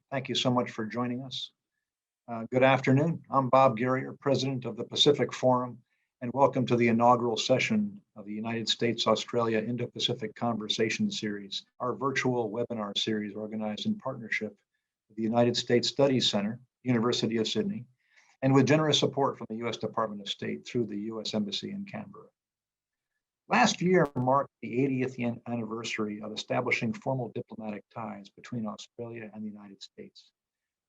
Thank you so much for joining us. Good afternoon. I'm Bob Guerrier, President of the Pacific Forum, and welcome to the inaugural session of the United States-Australia Indo-Pacific Conversation Series, our virtual webinar series organized in partnership with the United States Studies Center, University of Sydney, and with generous support from the U.S. Department of State through the U.S. Embassy in Canberra. Last year marked the 80th anniversary of establishing formal diplomatic ties between Australia and the United States.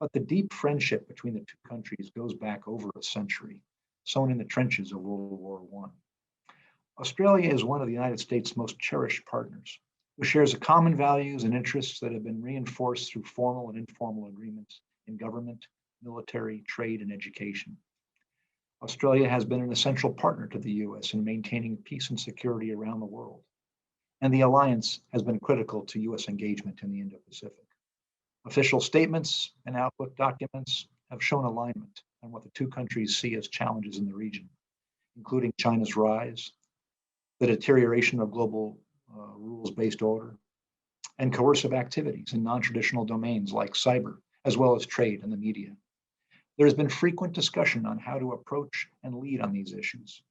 But the deep friendship between the two countries goes back over a century, sown in the trenches of World War I. Australia is one of the United States' most cherished partners, who shares common values and interests that have been reinforced through formal and informal agreements in government, military, trade, and education. Australia has been an essential partner to the U.S. in maintaining peace and security around the world, and the alliance has been critical to U.S. engagement in the Indo-Pacific. Official statements and outlook documents have shown alignment on what the two countries see as challenges in the region, including China's rise, the deterioration of global rules-based order, and coercive activities in non-traditional domains like cyber, as well as trade and the media. There has been frequent discussion on how to approach and lead on these issues.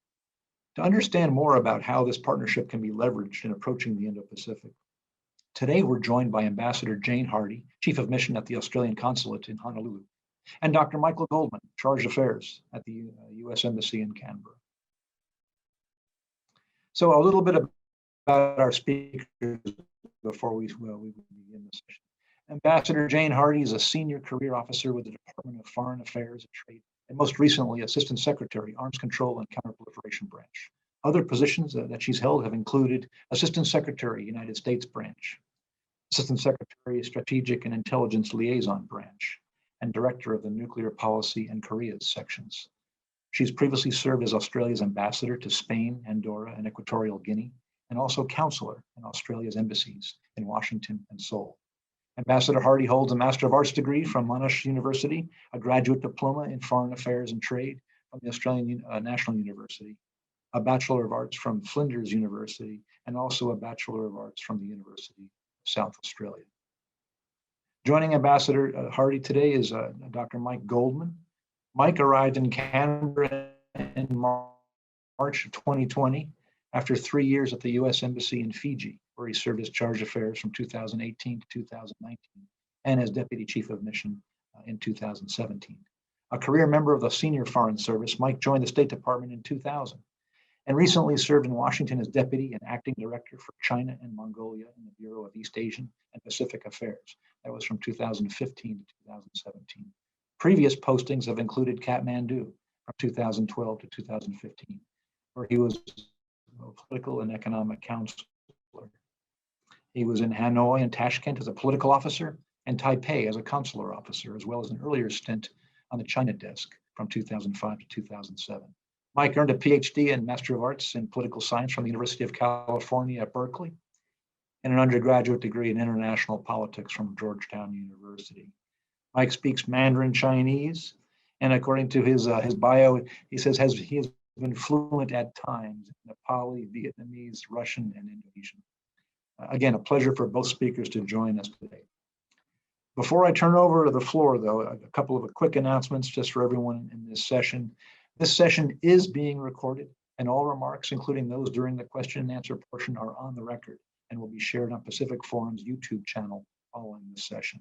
To understand more about how this partnership can be leveraged in approaching the Indo-Pacific, today we're joined by Ambassador Jane Hardy, Chief of Mission at the Australian Consulate in Honolulu, and Dr. Michael Goldman, Charge d'Affaires at the U.S. Embassy in Canberra. So a little bit about our speakers before we begin the session. Ambassador Jane Hardy is a senior career officer with the Department of Foreign Affairs and Trade, and most recently, Assistant Secretary, Arms Control and Counterproliferation Branch. Other positions that she's held have included Assistant Secretary, United States Branch, Assistant Secretary, Strategic and Intelligence Liaison Branch, and Director of the Nuclear Policy and Korea's sections. She's previously served as Australia's ambassador to Spain, Andorra, and Equatorial Guinea, and also counselor in Australia's embassies in Washington and Seoul. Ambassador Hardy holds a Master of Arts degree from Monash University, a graduate diploma in Foreign Affairs and Trade from the Australian National University, a Bachelor of Arts from Flinders University, and also a Bachelor of Arts from the University of South Australia. Joining Ambassador Hardy today is Dr. Mike Goldman. Mike arrived in Canberra in March of 2020 after 3 years at the U.S. Embassy in Fiji, where he served as Charge d'Affaires from 2018 to 2019 and as Deputy Chief of Mission in 2017. A career member of the Senior Foreign Service, Mike joined the State Department in 2000 and recently served in Washington as Deputy and Acting Director for China and Mongolia in the Bureau of East Asian and Pacific Affairs. That was from 2015 to 2017. Previous postings have included Kathmandu from 2012 to 2015, where he was a political and economic counselor. He was in Hanoi and Tashkent as a political officer and Taipei as a consular officer, as well as an earlier stint on the China desk from 2005 to 2007. Mike earned a PhD and Master of Arts in Political Science from the University of California at Berkeley and an undergraduate degree in International Politics from Georgetown University. Mike speaks Mandarin Chinese, and according to his bio, he says he has been fluent at times in Nepali, Vietnamese, Russian, and Indonesian. Again, a pleasure for both speakers to join us today. Before I turn over to the floor, though, a couple of quick announcements just for everyone in this session. This session is being recorded, and all remarks, including those during the question and answer portion, are on the record and will be shared on Pacific Forum's YouTube channel following this session.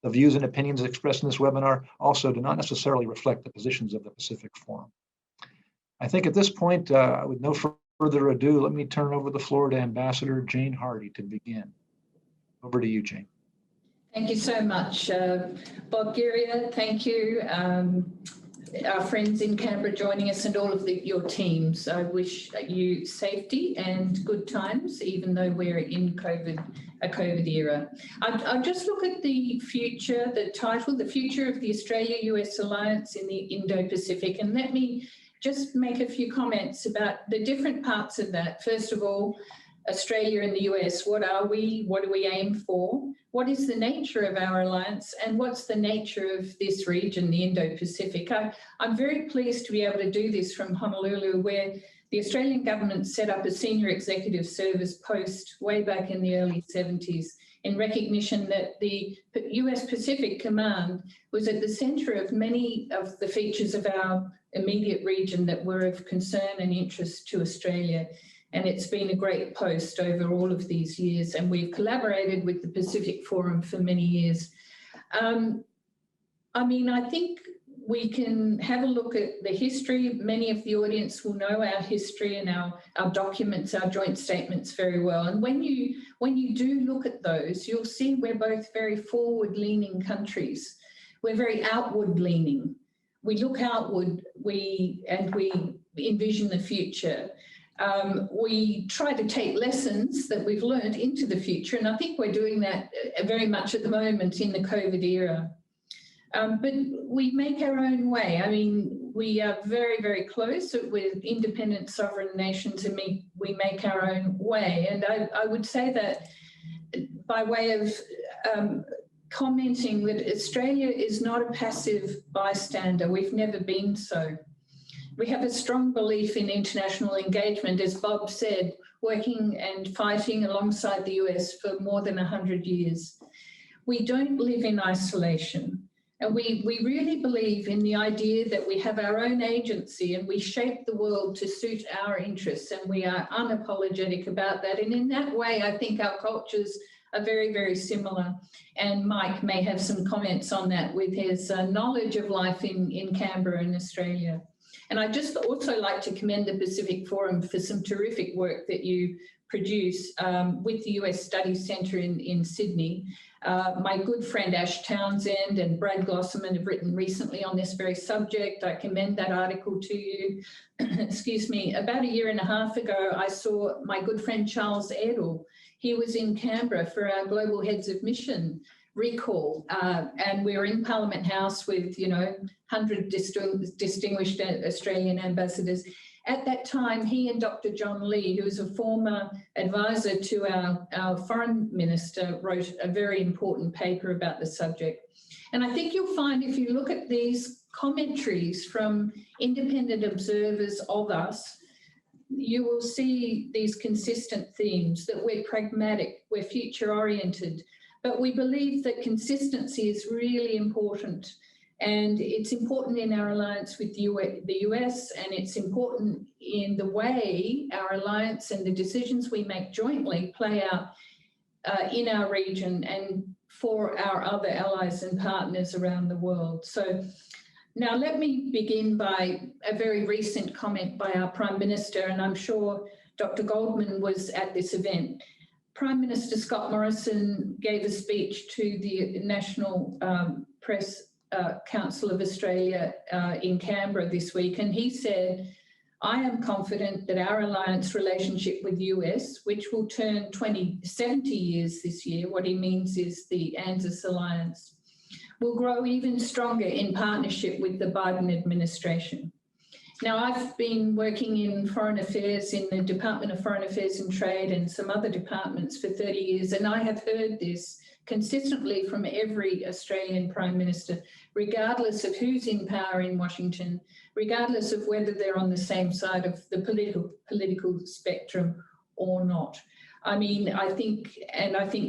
The views and opinions expressed in this webinar also do not necessarily reflect the positions of the Pacific Forum. I think at this point, with no further ado, let me turn over the floor to Ambassador Jane Hardy to begin. Over to you, Jane. Thank you so much, Bob Guerrier. Thank you, our friends in Canberra joining us and all of your teams. I wish you safety and good times, even though we're in a COVID era. I'll just look at the future, the title, The Future of the Australia-US Alliance in the Indo-Pacific, and let me just make a few comments about the different parts of that. First of all, Australia and the US, what are we? What do we aim for? What is the nature of our alliance? And what's the nature of this region, the Indo-Pacific? I'm very pleased to be able to do this from Honolulu, where the Australian government set up a senior executive service post way back in the early 70s in recognition that the US Pacific Command was at the centre of many of the features of our immediate region that were of concern and interest to Australia. And it's been a great post over all of these years, and we've collaborated with the Pacific Forum for many years. I think we can have a look at the history. Many of the audience will know our history and our documents, our joint statements very well. And when you do look at those, you'll see we're both very forward-leaning countries. We're very outward-leaning. We look outward, we envision the future. We try to take lessons that we've learned into the future, and I think we're doing that very much at the moment in the COVID era. But we make our own way. I mean, we are very, very close with independent sovereign nations, and we make our own way. And I would say that by way of commenting that Australia is not a passive bystander. We've never been so. We have a strong belief in international engagement, as Bob said, working and fighting alongside the US for more than 100 years. We don't live in isolation. And we really believe in the idea that we have our own agency and we shape the world to suit our interests, and we are unapologetic about that. And in that way, I think our cultures are very, very similar. And Mike may have some comments on that with his knowledge of life in Canberra and Australia. And I'd just also like to commend the Pacific Forum for some terrific work that you produce with the US Studies Centre in Sydney. My good friend Ash Townsend and Brad Glosserman have written recently on this very subject. I commend that article to you. Excuse me. About a year and a half ago, I saw my good friend Charles Edel. He was in Canberra for our Global Heads of Mission recall, and we were in Parliament House with 100 distinguished Australian ambassadors. At that time, he and Dr. John Lee, who was a former advisor to our foreign minister, wrote a very important paper about the subject. And I think you'll find, if you look at these commentaries from independent observers of us, you will see these consistent themes, that we're pragmatic, we're future-oriented, but we believe that consistency is really important. And it's important in our alliance with the US, and it's important in the way our alliance and the decisions we make jointly play out in our region and for our other allies and partners around the world. So now let me begin by a very recent comment by our Prime Minister, and I'm sure Dr. Goldman was at this event. Prime Minister Scott Morrison gave a speech to the National Press Council of Australia in Canberra this week, and he said, "I am confident that our alliance relationship with the US, which will turn 70 years this year," what he means is the ANZUS alliance, "will grow even stronger in partnership with the Biden administration." Now, I've been working in foreign affairs in the Department of Foreign Affairs and Trade and some other departments for 30 years, and I have heard this consistently from every Australian Prime Minister, regardless of who's in power in Washington, regardless of whether they're on the same side of the political spectrum or not. I mean, I think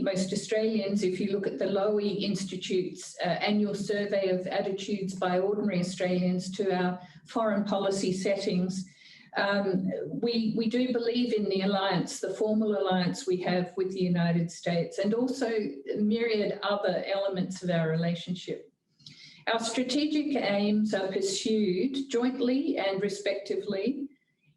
most Australians, if you look at the Lowy Institute's annual survey of attitudes by ordinary Australians to our foreign policy settings, we do believe in the alliance, the formal alliance we have with the United States, and also myriad other elements of our relationship. Our strategic aims are pursued jointly and respectively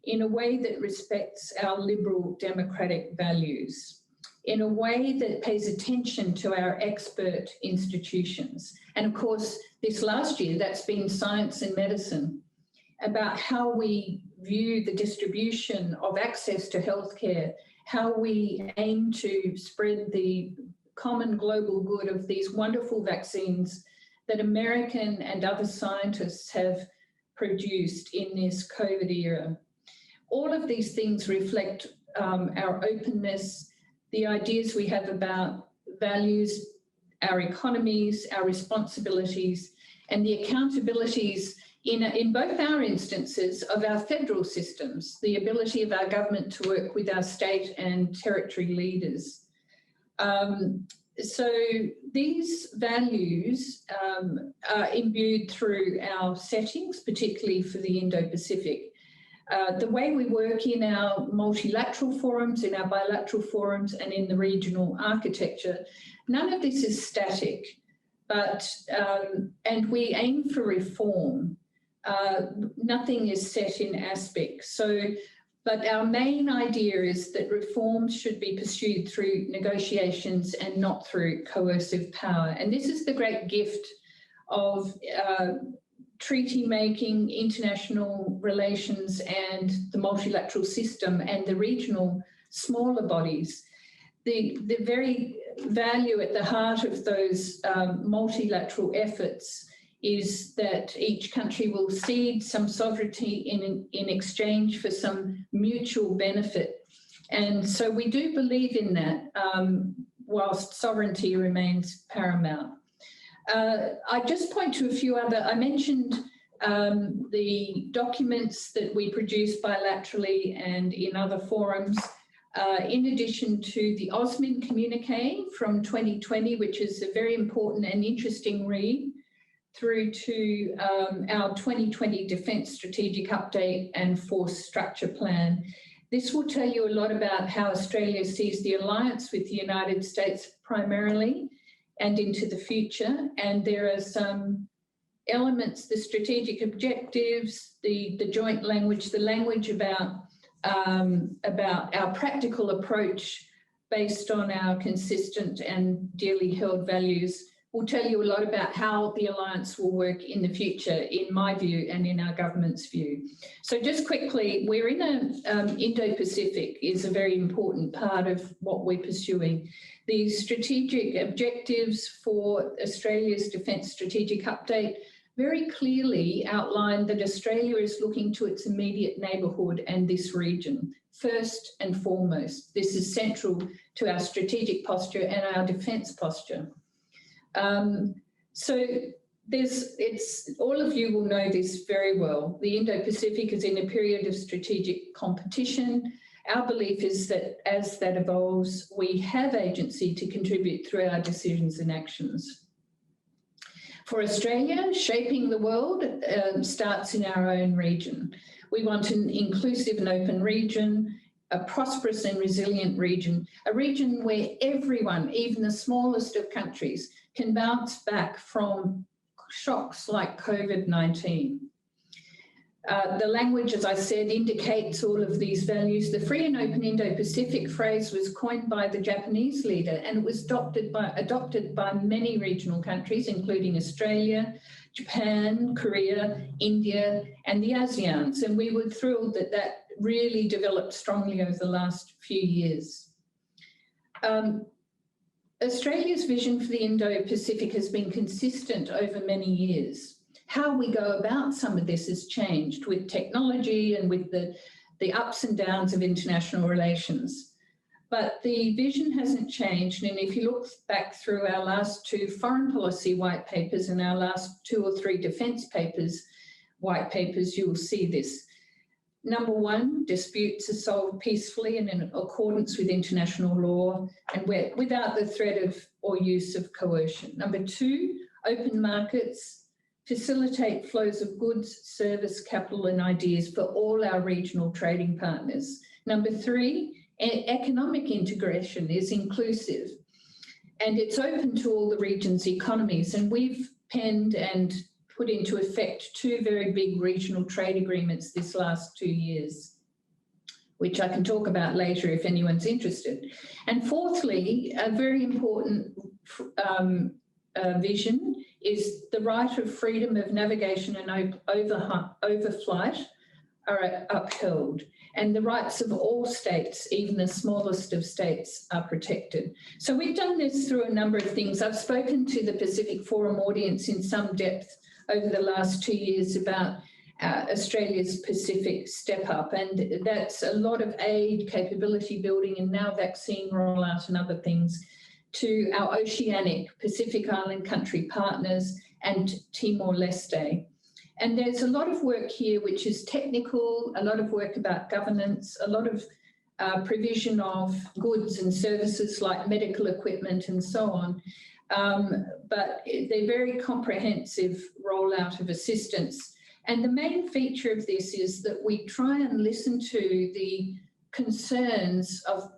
in a way that respects our liberal democratic values, in a way that pays attention to our expert institutions. And of course, this last year, that's been science and medicine, about how we view the distribution of access to healthcare, how we aim to spread the common global good of these wonderful vaccines that American and other scientists have produced in this COVID era. All of these things reflect our openness, the ideas we have about values, our economies, our responsibilities, and the accountabilities in both our instances of our federal systems, the ability of our government to work with our state and territory leaders. So these values are imbued through our settings, particularly for the Indo-Pacific. The way we work in our multilateral forums, in our bilateral forums, and in the regional architecture, none of this is static, but and we aim for reform. Nothing is set in aspects. But our main idea is that reforms should be pursued through negotiations and not through coercive power. And this is the great gift of treaty making, international relations, and the multilateral system and the regional smaller bodies. The very value at the heart of those multilateral efforts is that each country will cede some sovereignty in exchange for some mutual benefit. And so we do believe in that, whilst sovereignty remains paramount. I just point to a few other, I mentioned the documents that we produce bilaterally and in other forums, in addition to the Osmin communique from 2020, which is a very important and interesting read, through to our 2020 Defence Strategic Update and Force Structure Plan. This will tell you a lot about how Australia sees the alliance with the United States primarily and into the future. And there are some elements, the strategic objectives, the joint language, the language about our practical approach based on our consistent and dearly held values will tell you a lot about how the alliance will work in the future, in my view and in our government's view. So just quickly, we're in Indo-Pacific is a very important part of what we're pursuing. The strategic objectives for Australia's Defence Strategic Update very clearly outline that Australia is looking to its immediate neighbourhood and this region, first and foremost. This is central to our strategic posture and our defence posture. So all of you will know this very well. The Indo-Pacific is in a period of strategic competition. Our belief is that as that evolves, we have agency to contribute through our decisions and actions. For Australia, shaping the world starts in our own region. We want an inclusive and open region, a prosperous and resilient region, a region where everyone, even the smallest of countries, can bounce back from shocks like COVID-19. The language, as I said, indicates all of these values. The free and open Indo-Pacific phrase was coined by the Japanese leader, and it was adopted by many regional countries, including Australia, Japan, Korea, India, and the ASEANs. And we were thrilled that that really developed strongly over the last few years. Australia's vision for the Indo-Pacific has been consistent over many years. How we go about some of this has changed with technology and with the ups and downs of international relations. But the vision hasn't changed. And if you look back through our last 2 foreign policy white papers and our last 2 or 3 defence papers, white papers, you will see this. Number 1, disputes are solved peacefully and in accordance with international law and without the threat of or use of coercion. Number 2, open markets facilitate flows of goods, service, capital and ideas for all our regional trading partners. Number 3, economic integration is inclusive and it's open to all the region's economies. And we've penned and put into effect 2 very big regional trade agreements this last 2 years, which I can talk about later if anyone's interested. And fourthly, a very important vision is the right of freedom of navigation and overflight are upheld, and the rights of all states, even the smallest of states, are protected. So we've done this through a number of things. I've spoken to the Pacific Forum audience in some depth over the last 2 years about Australia's Pacific Step Up, and that's a lot of aid, capability building, and now vaccine rollout and other things to our oceanic Pacific Island country partners and Timor-Leste. And there's a lot of work here which is technical, a lot of work about governance, a lot of provision of goods and services like medical equipment and so on. But they're very comprehensive rollout of assistance. And the main feature of this is that we try and listen to the concerns of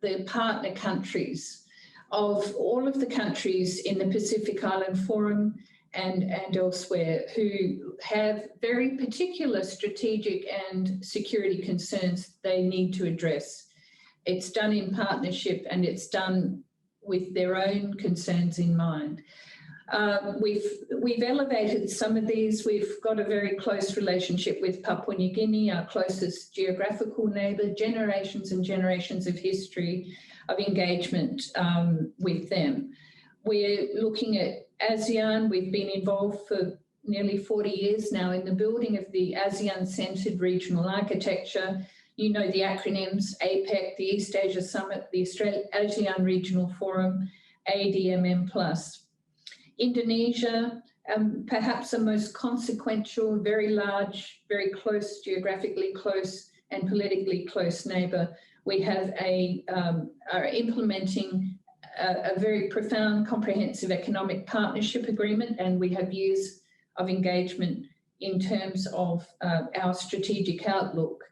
the partner countries, of all of the countries in the Pacific Island Forum and elsewhere, who have very particular strategic and security concerns they need to address. It's done in partnership and it's done with their own concerns in mind. We've elevated some of these. We've got a very close relationship with Papua New Guinea, our closest geographical neighbour, generations and generations of history of engagement with them. We're looking at ASEAN. We've been involved for nearly 40 years now in the building of the ASEAN-centred regional architecture. You know the acronyms: APEC, the East Asia Summit, the ASEAN Regional Forum, ADMM+. Indonesia, perhaps the most consequential, very large, very close, geographically close and politically close neighbour. We have are implementing a very profound, comprehensive economic partnership agreement, and we have years of engagement in terms of our strategic outlook.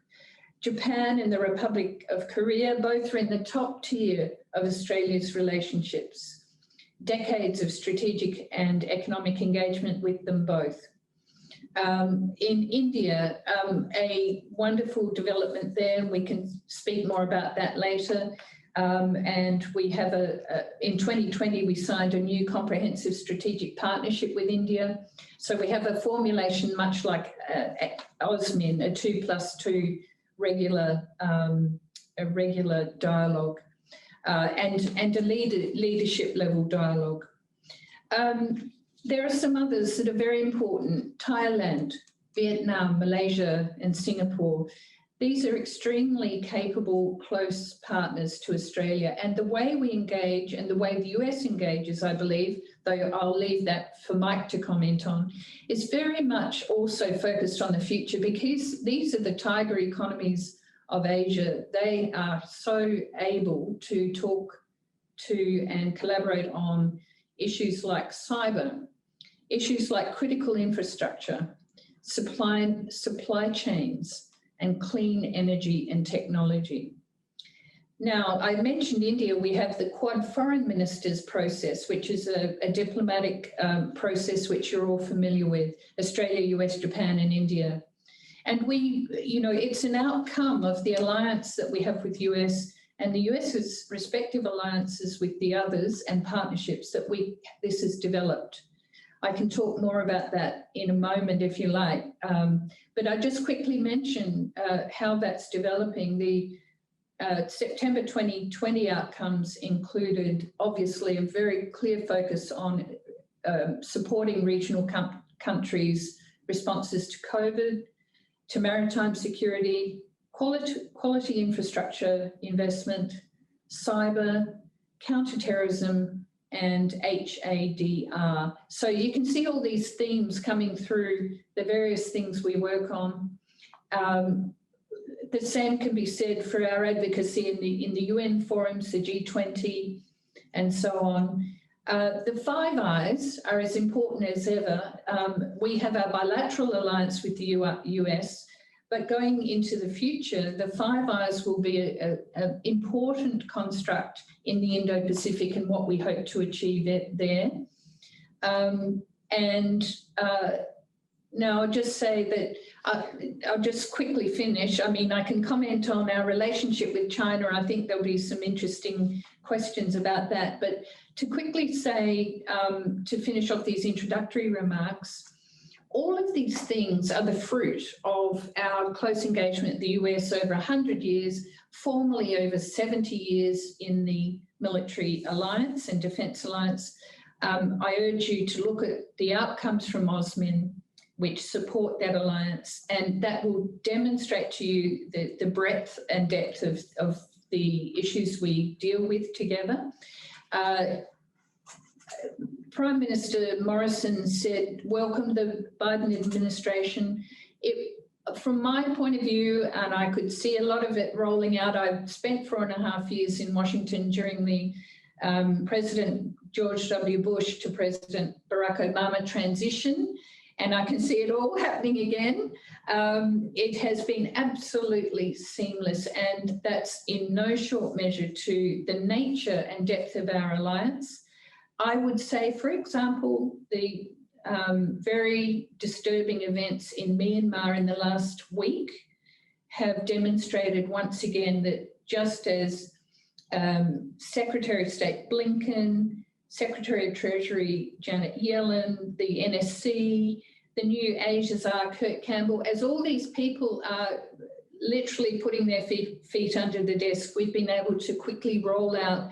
Japan and the Republic of Korea both are in the top tier of Australia's relationships. Decades of strategic and economic engagement with them both. In India, a wonderful development there. We can speak more about that later. And we have in 2020, we signed a new comprehensive strategic partnership with India. So we have a formulation much like OSMIN, a 2+2 regular dialogue. And a leadership level dialogue. There are some others that are very important: Thailand, Vietnam, Malaysia, and Singapore. These are extremely capable, close partners to Australia. And the way we engage and the way the US engages, I believe, though I'll leave that for Mike to comment on, is very much also focused on the future, because these are the tiger economies of Asia. They are so able to talk to and collaborate on issues like cyber, issues like critical infrastructure, supply chains, and clean energy and technology. Now, I mentioned India. We have the Quad Foreign Ministers process, which is a diplomatic process which you're all familiar with: Australia, US, Japan, and India. And it's an outcome of the alliance that we have with US and the US's respective alliances with the others and partnerships that this has developed. I can talk more about that in a moment if you like, but I just quickly mention how that's developing. The September 2020 outcomes included obviously a very clear focus on supporting regional countries' responses to COVID, to maritime security, quality infrastructure investment, cyber, counterterrorism, and HADR. So you can see all these themes coming through the various things we work on. The same can be said for our advocacy in the UN forums, the G20, and so on. The Five Eyes are as important as ever. We have our bilateral alliance with the US, but going into the future, the Five Eyes will be an important construct in the Indo-Pacific and what we hope to achieve there. Now I'll just say that I'll just quickly finish. I mean, I can comment on our relationship with China. I think there'll be some interesting questions about that. But to quickly say, to finish off these introductory remarks, all of these things are the fruit of our close engagement with the US over 100 years, formally over 70 years in the military alliance and defence alliance. I urge you to look at the outcomes from OSMIN, which support that alliance, and that will demonstrate to you the breadth and depth of the issues we deal with together. Prime Minister Morrison said, welcome the Biden administration. from my point of view, and I could see a lot of it rolling out, I've spent 4.5 years in Washington during the President George W. Bush to President Barack Obama transition, and I can see it all happening again. It has been absolutely seamless, and that's in no short measure to the nature and depth of our alliance. I would say, for example, the very disturbing events in Myanmar in the last week have demonstrated once again that just as Secretary of State Blinken, Secretary of Treasury Janet Yellen, the NSC, the new Asia Czar Kurt Campbell, as all these people are literally putting their feet under the desk, we've been able to quickly roll out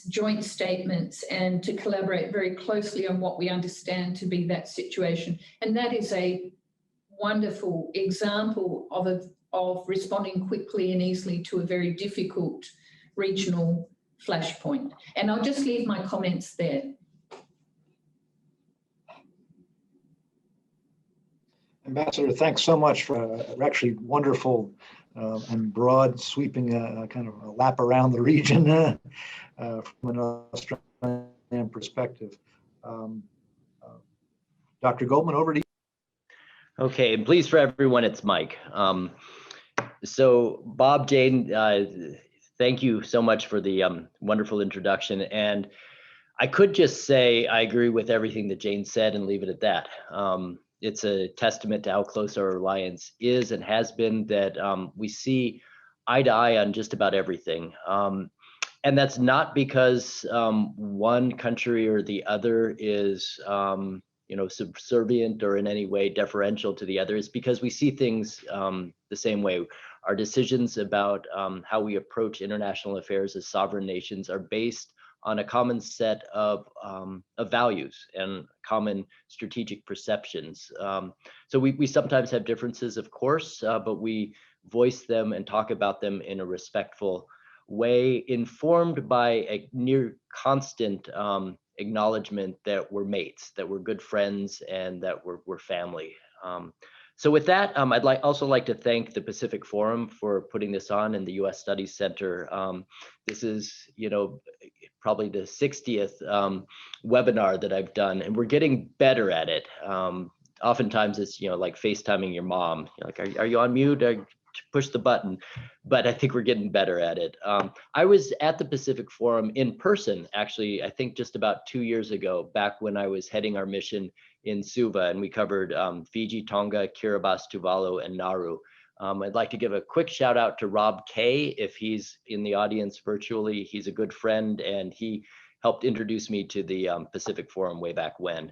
joint statements and to collaborate very closely on what we understand to be that situation. And that is a wonderful example of responding quickly and easily to a very difficult regional flashpoint. And I'll just leave my comments there. Ambassador, thanks so much for actually wonderful and broad sweeping kind of a lap around the region from an Australian perspective. Dr. Goldman, over to you. Okay, and please for everyone, it's Mike. So Bob, Jane, thank you so much for the wonderful introduction. And I could just say I agree with everything that Jane said and leave it at that. It's a testament to how close our alliance is and has been, that we see eye to eye on just about everything. And that's not because one country or the other is subservient or in any way deferential to the other. It's because we see things the same way. Our decisions about how we approach international affairs as sovereign nations are based on a common set of values and common strategic perceptions. So we sometimes have differences, of course, but we voice them and talk about them in a respectful way, informed by a near constant acknowledgement that we're mates, that we're good friends, and that we're family. So with that, I'd also like to thank the Pacific Forum for putting this on, and the U.S. Studies Center. This is, probably the 60th webinar that I've done, and we're getting better at it. Oftentimes it's, like FaceTiming your mom. You're like, are you on mute? Push the button. But I think we're getting better at it. I was at the Pacific Forum in person, actually, I think just about 2 years ago, back when I was heading our mission in Suva, and we covered Fiji, Tonga, Kiribati, Tuvalu, and Nauru. I'd like to give a quick shout out to Rob Kay, if he's in the audience virtually. He's a good friend, and he helped introduce me to the Pacific Forum way back when.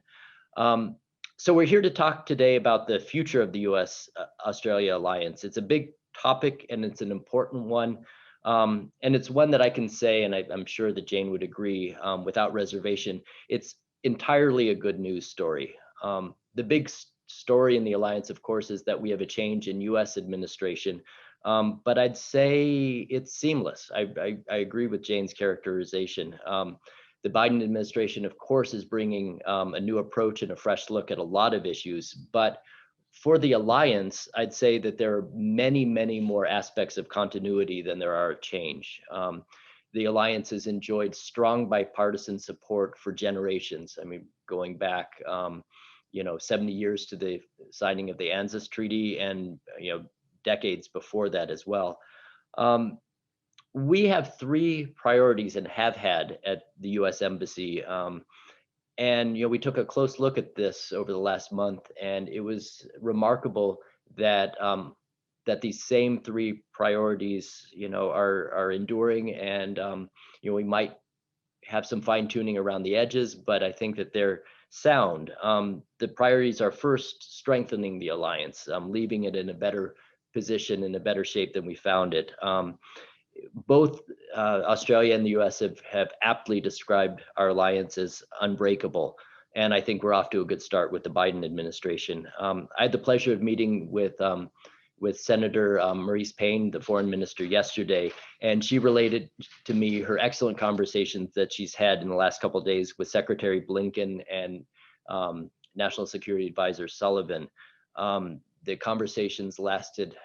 So we're here to talk today about the future of the US-Australia alliance. It's a big topic, and it's an important one. And it's one that I can say, and I'm sure that Jane would agree, without reservation, it's entirely a good news story. The big story in the alliance, of course, is that we have a change in US administration, but I'd say it's seamless. I agree with Jane's characterization. The Biden administration, of course, is bringing a new approach and a fresh look at a lot of issues, but for the alliance, I'd say that there are many, many more aspects of continuity than there are change. The alliance has enjoyed strong bipartisan support for generations. I mean, going back 70 years to the signing of the ANZUS Treaty, and decades before that as well. We have three priorities, and have had, at the U.S. Embassy. And we took a close look at this over the last month, and it was remarkable that that these same three priorities, are enduring, and we might have some fine tuning around the edges, but I think that they're sound. The priorities are, first, strengthening the alliance, leaving it in a better position, in a better shape than we found it. Both Australia and the US have aptly described our alliance as unbreakable. And I think we're off to a good start with the Biden administration. I had the pleasure of meeting with Senator Maurice Payne, the foreign minister, yesterday, and she related to me her excellent conversations that she's had in the last couple of days with Secretary Blinken and National Security Advisor Sullivan. The conversations lasted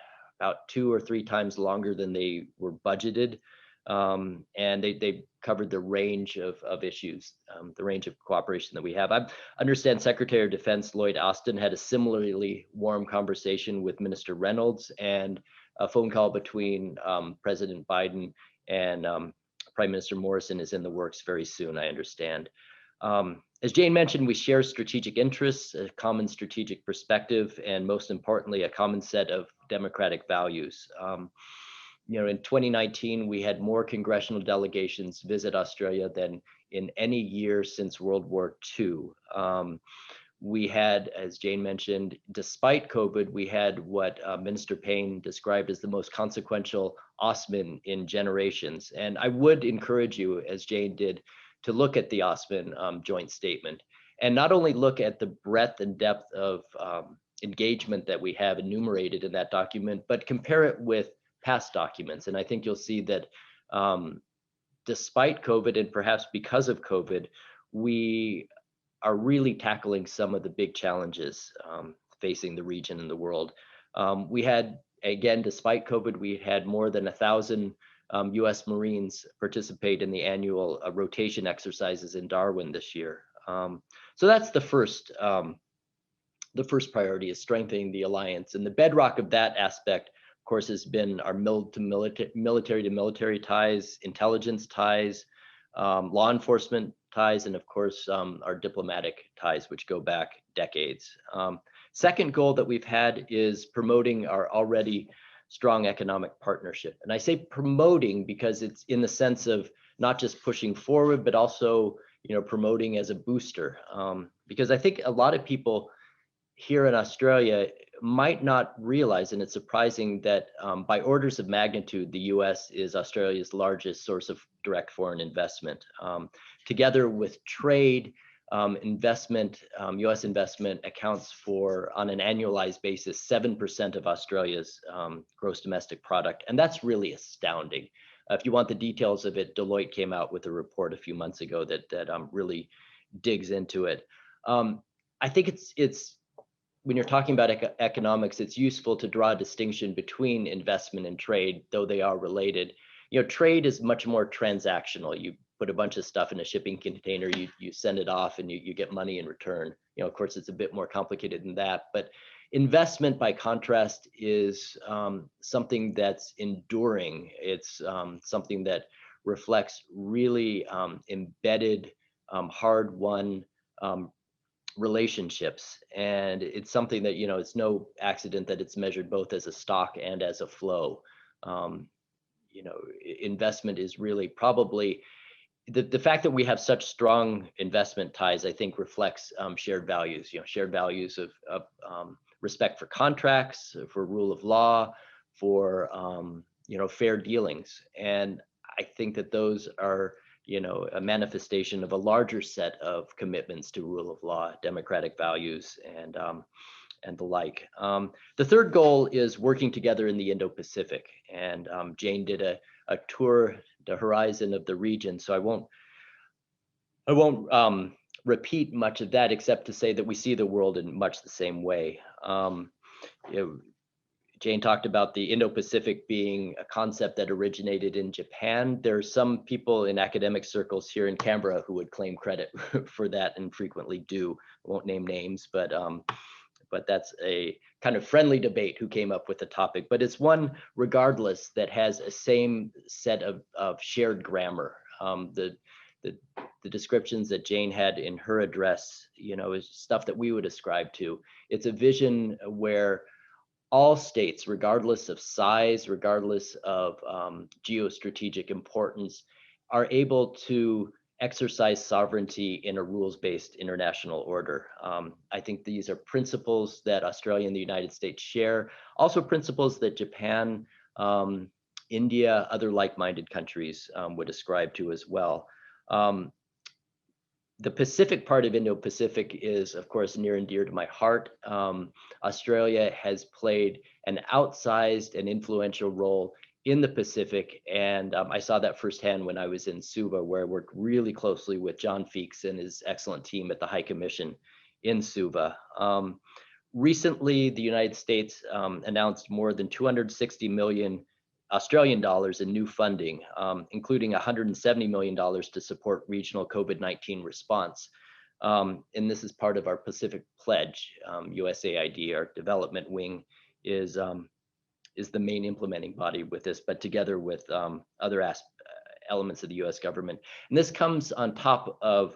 about 2 or 3 times longer than they were budgeted. And they covered the range of issues, the range of cooperation that we have. I understand Secretary of Defense Lloyd Austin had a similarly warm conversation with Minister Reynolds, and a phone call between President Biden and Prime Minister Morrison is in the works very soon, I understand. As Jane mentioned, we share strategic interests, a common strategic perspective, and most importantly, a common set of democratic values. In 2019, we had more congressional delegations visit Australia than in any year since World War II. We had, as Jane mentioned, despite COVID, we had what Minister Payne described as the most consequential AUSMAN in generations. And I would encourage you, as Jane did, to look at the AUSMAN joint statement, and not only look at the breadth and depth of engagement that we have enumerated in that document, but compare it with past documents. And I think you'll see that despite COVID, and perhaps because of COVID, we are really tackling some of the big challenges facing the region and the world. We had, again, despite COVID, we had more than 1,000 US Marines participate in the annual rotation exercises in Darwin this year. So that's the first priority, is strengthening the alliance. And the bedrock of that aspect, of course, has been our military to military ties, intelligence ties, law enforcement ties, and of course, our diplomatic ties, which go back decades. Second goal that we've had is promoting our already strong economic partnership. And I say promoting because it's in the sense of not just pushing forward, but also, promoting as a booster. Because I think a lot of people here in Australia might not realize, and it's surprising, that by orders of magnitude, the US is Australia's largest source of direct foreign investment. Together with trade, investment, US investment accounts for, on an annualized basis, 7% of Australia's gross domestic product. And that's really astounding. If you want the details of it, Deloitte came out with a report a few months ago that really digs into it. I think it's when you're talking about economics, it's useful to draw a distinction between investment and trade, though they are related. Trade is much more transactional. You put a bunch of stuff in a shipping container, you send it off, and you get money in return. Of course, it's a bit more complicated than that. But investment, by contrast, is something that's enduring. It's something that reflects really embedded, hard-won relationships. And it's something that, it's no accident that it's measured both as a stock and as a flow. Investment is really probably the fact that we have such strong investment ties, I think, reflects shared values, shared values of respect for contracts, for rule of law, for, fair dealings. And I think that those are, a manifestation of a larger set of commitments to rule of law, democratic values, and the like. The third goal is working together in the Indo-Pacific. And Jane did a tour the horizon of the region, so I won't repeat much of that, except to say that we see the world in much the same way. Jane talked about the Indo-Pacific being a concept that originated in Japan. There are some people in academic circles here in Canberra who would claim credit for that, and frequently do. I won't name names, but that's a kind of friendly debate who came up with the topic. But it's one, regardless, that has a same set of shared grammar. The descriptions that Jane had in her address, is stuff that we would ascribe to. It's a vision where all states, regardless of size, regardless of geostrategic importance, are able to exercise sovereignty in a rules-based international order. I think these are principles that Australia and the United States share, also principles that Japan, India, other like-minded countries would ascribe to as well. The Pacific part of Indo-Pacific is, of course, near and dear to my heart. Australia has played an outsized and influential role in the Pacific, and I saw that firsthand when I was in Suva, where I worked really closely with John Feeks and his excellent team at the High Commission in Suva. Recently, the United States announced more than 260 million Australian dollars in new funding, including $170 million to support regional COVID-19 response. And this is part of our Pacific Pledge. USAID, our development wing, is the main implementing body with this, but together with other elements of the US government. And this comes on top of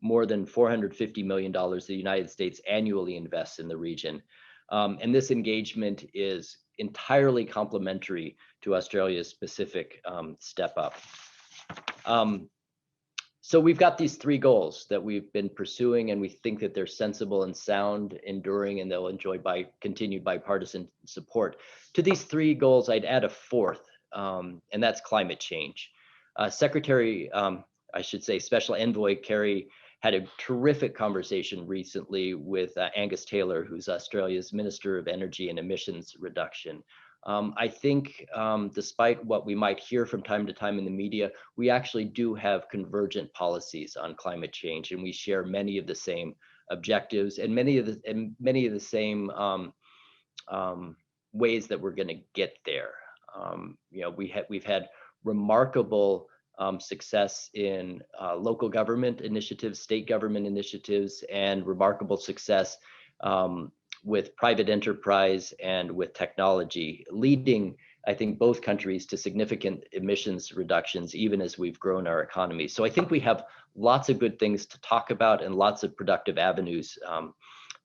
more than $450 million the United States annually invests in the region. And this engagement is entirely complementary to Australia's specific step up. So we've got these three goals that we've been pursuing, and we think that they're sensible and sound, enduring, and they'll enjoy continued bipartisan support. To these three goals, I'd add a fourth, and that's climate change. Special Envoy Kerry had a terrific conversation recently with Angus Taylor, who's Australia's Minister of Energy and Emissions Reduction. I think despite what we might hear from time to time in the media, we actually do have convergent policies on climate change, and we share many of the same objectives and many of the same ways that we're going to get there. We've had remarkable success in local government initiatives, state government initiatives, and remarkable success with private enterprise and with technology, leading, I think, both countries to significant emissions reductions, even as we've grown our economy. So I think we have lots of good things to talk about and lots of productive avenues.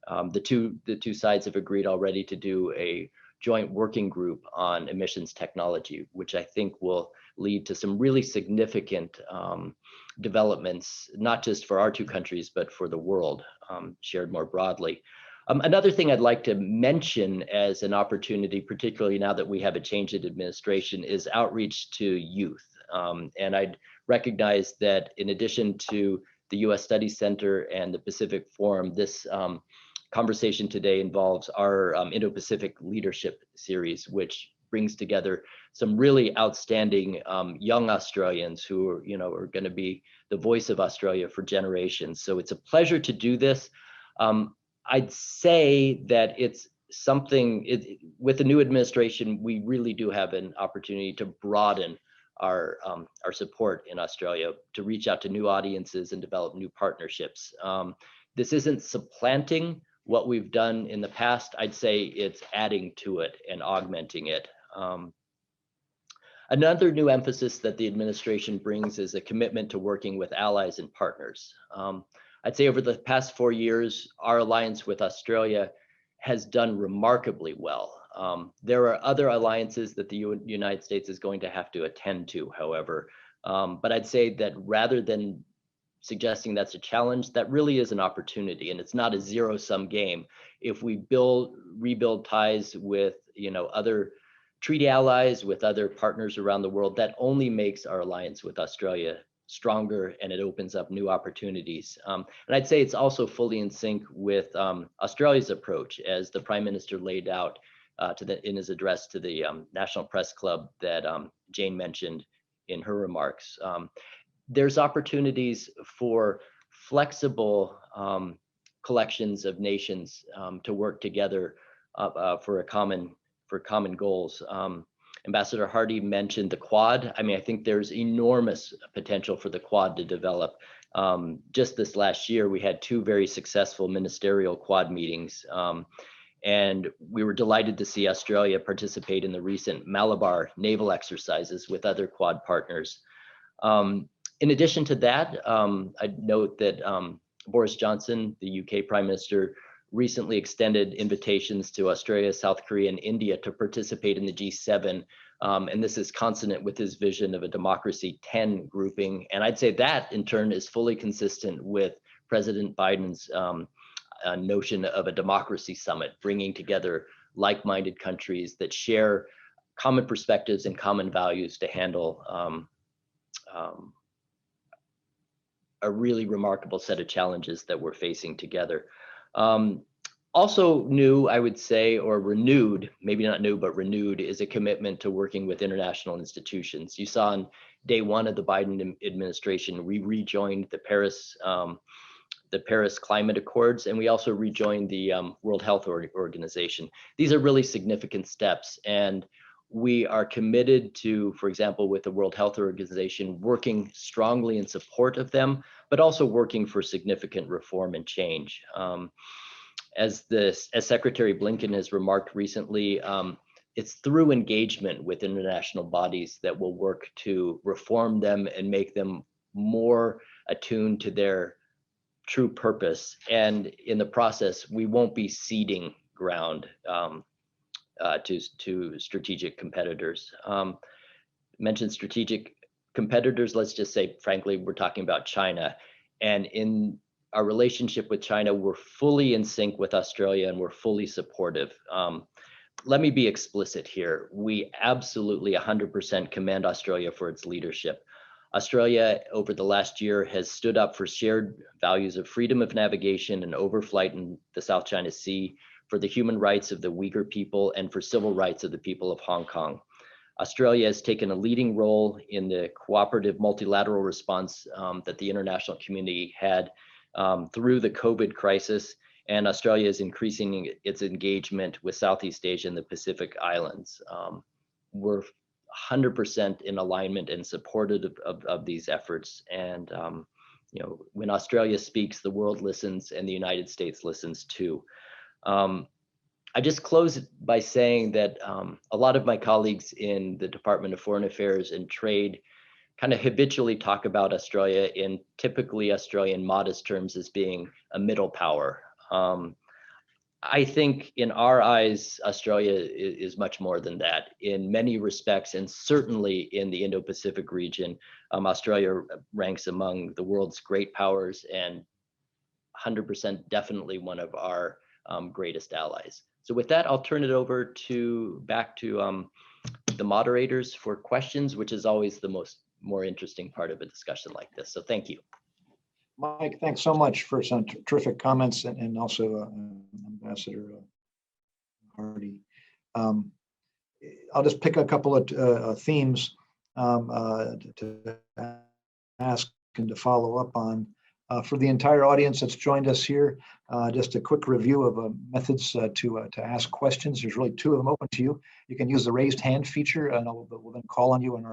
The two sides have agreed already to do a joint working group on emissions technology, which I think will lead to some really significant developments, not just for our two countries, but for the world, shared more broadly. Another thing I'd like to mention as an opportunity, particularly now that we have a change in administration, is outreach to youth. And I'd recognize that in addition to the U.S. Studies Center and the Pacific Forum, this conversation today involves our Indo-Pacific Leadership Series, which brings together some really outstanding young Australians who are going to be the voice of Australia for generations. So it's a pleasure to do this. I'd say that it's something, with the new administration, we really do have an opportunity to broaden our support in Australia, to reach out to new audiences and develop new partnerships. This isn't supplanting what we've done in the past. I'd say it's adding to it and augmenting it. Another new emphasis that the administration brings is a commitment to working with allies and partners. I'd say over the past 4 years, our alliance with Australia has done remarkably well. There are other alliances that the United States is going to have to attend to, however. But I'd say that rather than suggesting that's a challenge, that really is an opportunity, and it's not a zero-sum game. If we rebuild ties with other treaty allies, with other partners around the world, that only makes our alliance with Australia stronger, and it opens up new opportunities. And I'd say it's also fully in sync with Australia's approach, as the Prime Minister laid out in his address to the National Press Club that Jane mentioned in her remarks. There's opportunities for flexible collections of nations to work together for common goals. Ambassador Hardy mentioned the Quad. I mean, I think there's enormous potential for the Quad to develop. Just this last year, we had 2 very successful ministerial Quad meetings. And we were delighted to see Australia participate in the recent Malabar naval exercises with other Quad partners. In addition to that, I'd note that Boris Johnson, the UK Prime Minister, recently extended invitations to Australia, South Korea, and India to participate in the G7. And this is consonant with his vision of a Democracy 10 grouping. And I'd say that, in turn, is fully consistent with President Biden's notion of a democracy summit, bringing together like-minded countries that share common perspectives and common values to handle a really remarkable set of challenges that we're facing together. Also new, I would say, or renewed, maybe not new, but renewed, is a commitment to working with international institutions. You saw on day 1 of the Biden administration, we rejoined the Paris the Paris Climate Accords, and we also rejoined the World Health Organization. These are really significant steps, and we are committed to, for example, with the World Health Organization, working strongly in support of them, but also working for significant reform and change. As Secretary Blinken has remarked recently, it's through engagement with international bodies that will work to reform them and make them more attuned to their true purpose. And in the process, we won't be ceding ground to strategic competitors. Mentioned strategic competitors, let's just say, frankly, we're talking about China. And in our relationship with China, we're fully in sync with Australia and we're fully supportive. Let me be explicit here. We absolutely 100% commend Australia for its leadership. Australia, over the last year, has stood up for shared values of freedom of navigation and overflight in the South China Sea, for the human rights of the Uyghur people, and for civil rights of the people of Hong Kong. Australia has taken a leading role in the cooperative multilateral response that the international community had through the COVID crisis, and Australia is increasing its engagement with Southeast Asia and the Pacific Islands. We're 100% in alignment and supportive of these efforts. And you know, when Australia speaks, the world listens, and the United States listens too. I just close by saying that a lot of my colleagues in the Department of Foreign Affairs and Trade kind of habitually talk about Australia in typically Australian modest terms as being a middle power. I think in our eyes, Australia is much more than that in many respects, and certainly in the Indo-Pacific region. Australia ranks among the world's great powers and 100% definitely one of our greatest allies. So with that, I'll turn it over back to the moderators for questions, which is always the more interesting part of a discussion like this. So thank you. Mike, thanks so much for some terrific comments, and also Ambassador Hardy. I'll just pick a couple of themes to ask and to follow up on. For the entire audience that's joined us here, just a quick review of methods to ask questions. There's really two of them open to you. You can use the raised hand feature, and we'll then call on you, and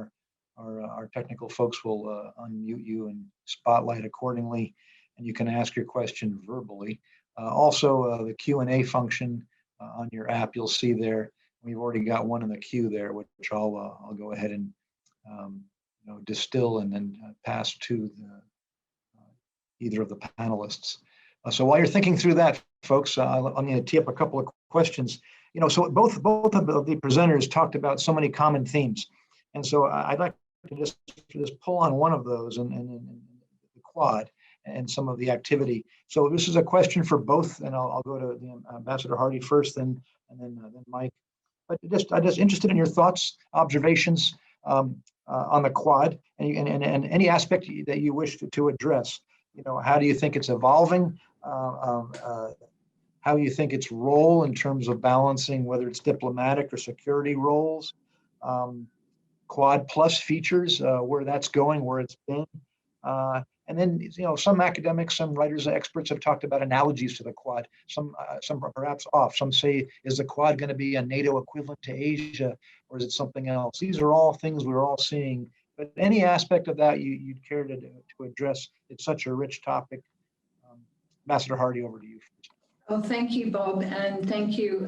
our technical folks will unmute you and spotlight accordingly, and you can ask your question verbally. Also, the Q&A function on your app, you'll see there. We've already got one in the queue there, which I'll go ahead and distill and then pass to either of the panelists. So while you're thinking through that, folks, I'm going to tee up a couple of questions. So both of the presenters talked about so many common themes, and so I'd like to just pull on one of those and the Quad and some of the activity. So this is a question for both, and I'll go to the Ambassador Hardy first, and then Mike. But I'm just interested in your thoughts, observations on the Quad, and any aspect that you wish to address. How do you think it's evolving? How you think its role in terms of balancing whether it's diplomatic or security roles, Quad plus features, where that's going, where it's been, and then some academics, some writers, experts have talked about analogies to the Quad. Some are perhaps off. Some say, is the Quad going to be a NATO equivalent to Asia, or is it something else? These are all things we're all seeing. But any aspect of that you'd care to address? It's such a rich topic. Ambassador Hardy, over to you first. Well, thank you, Bob, and thank you,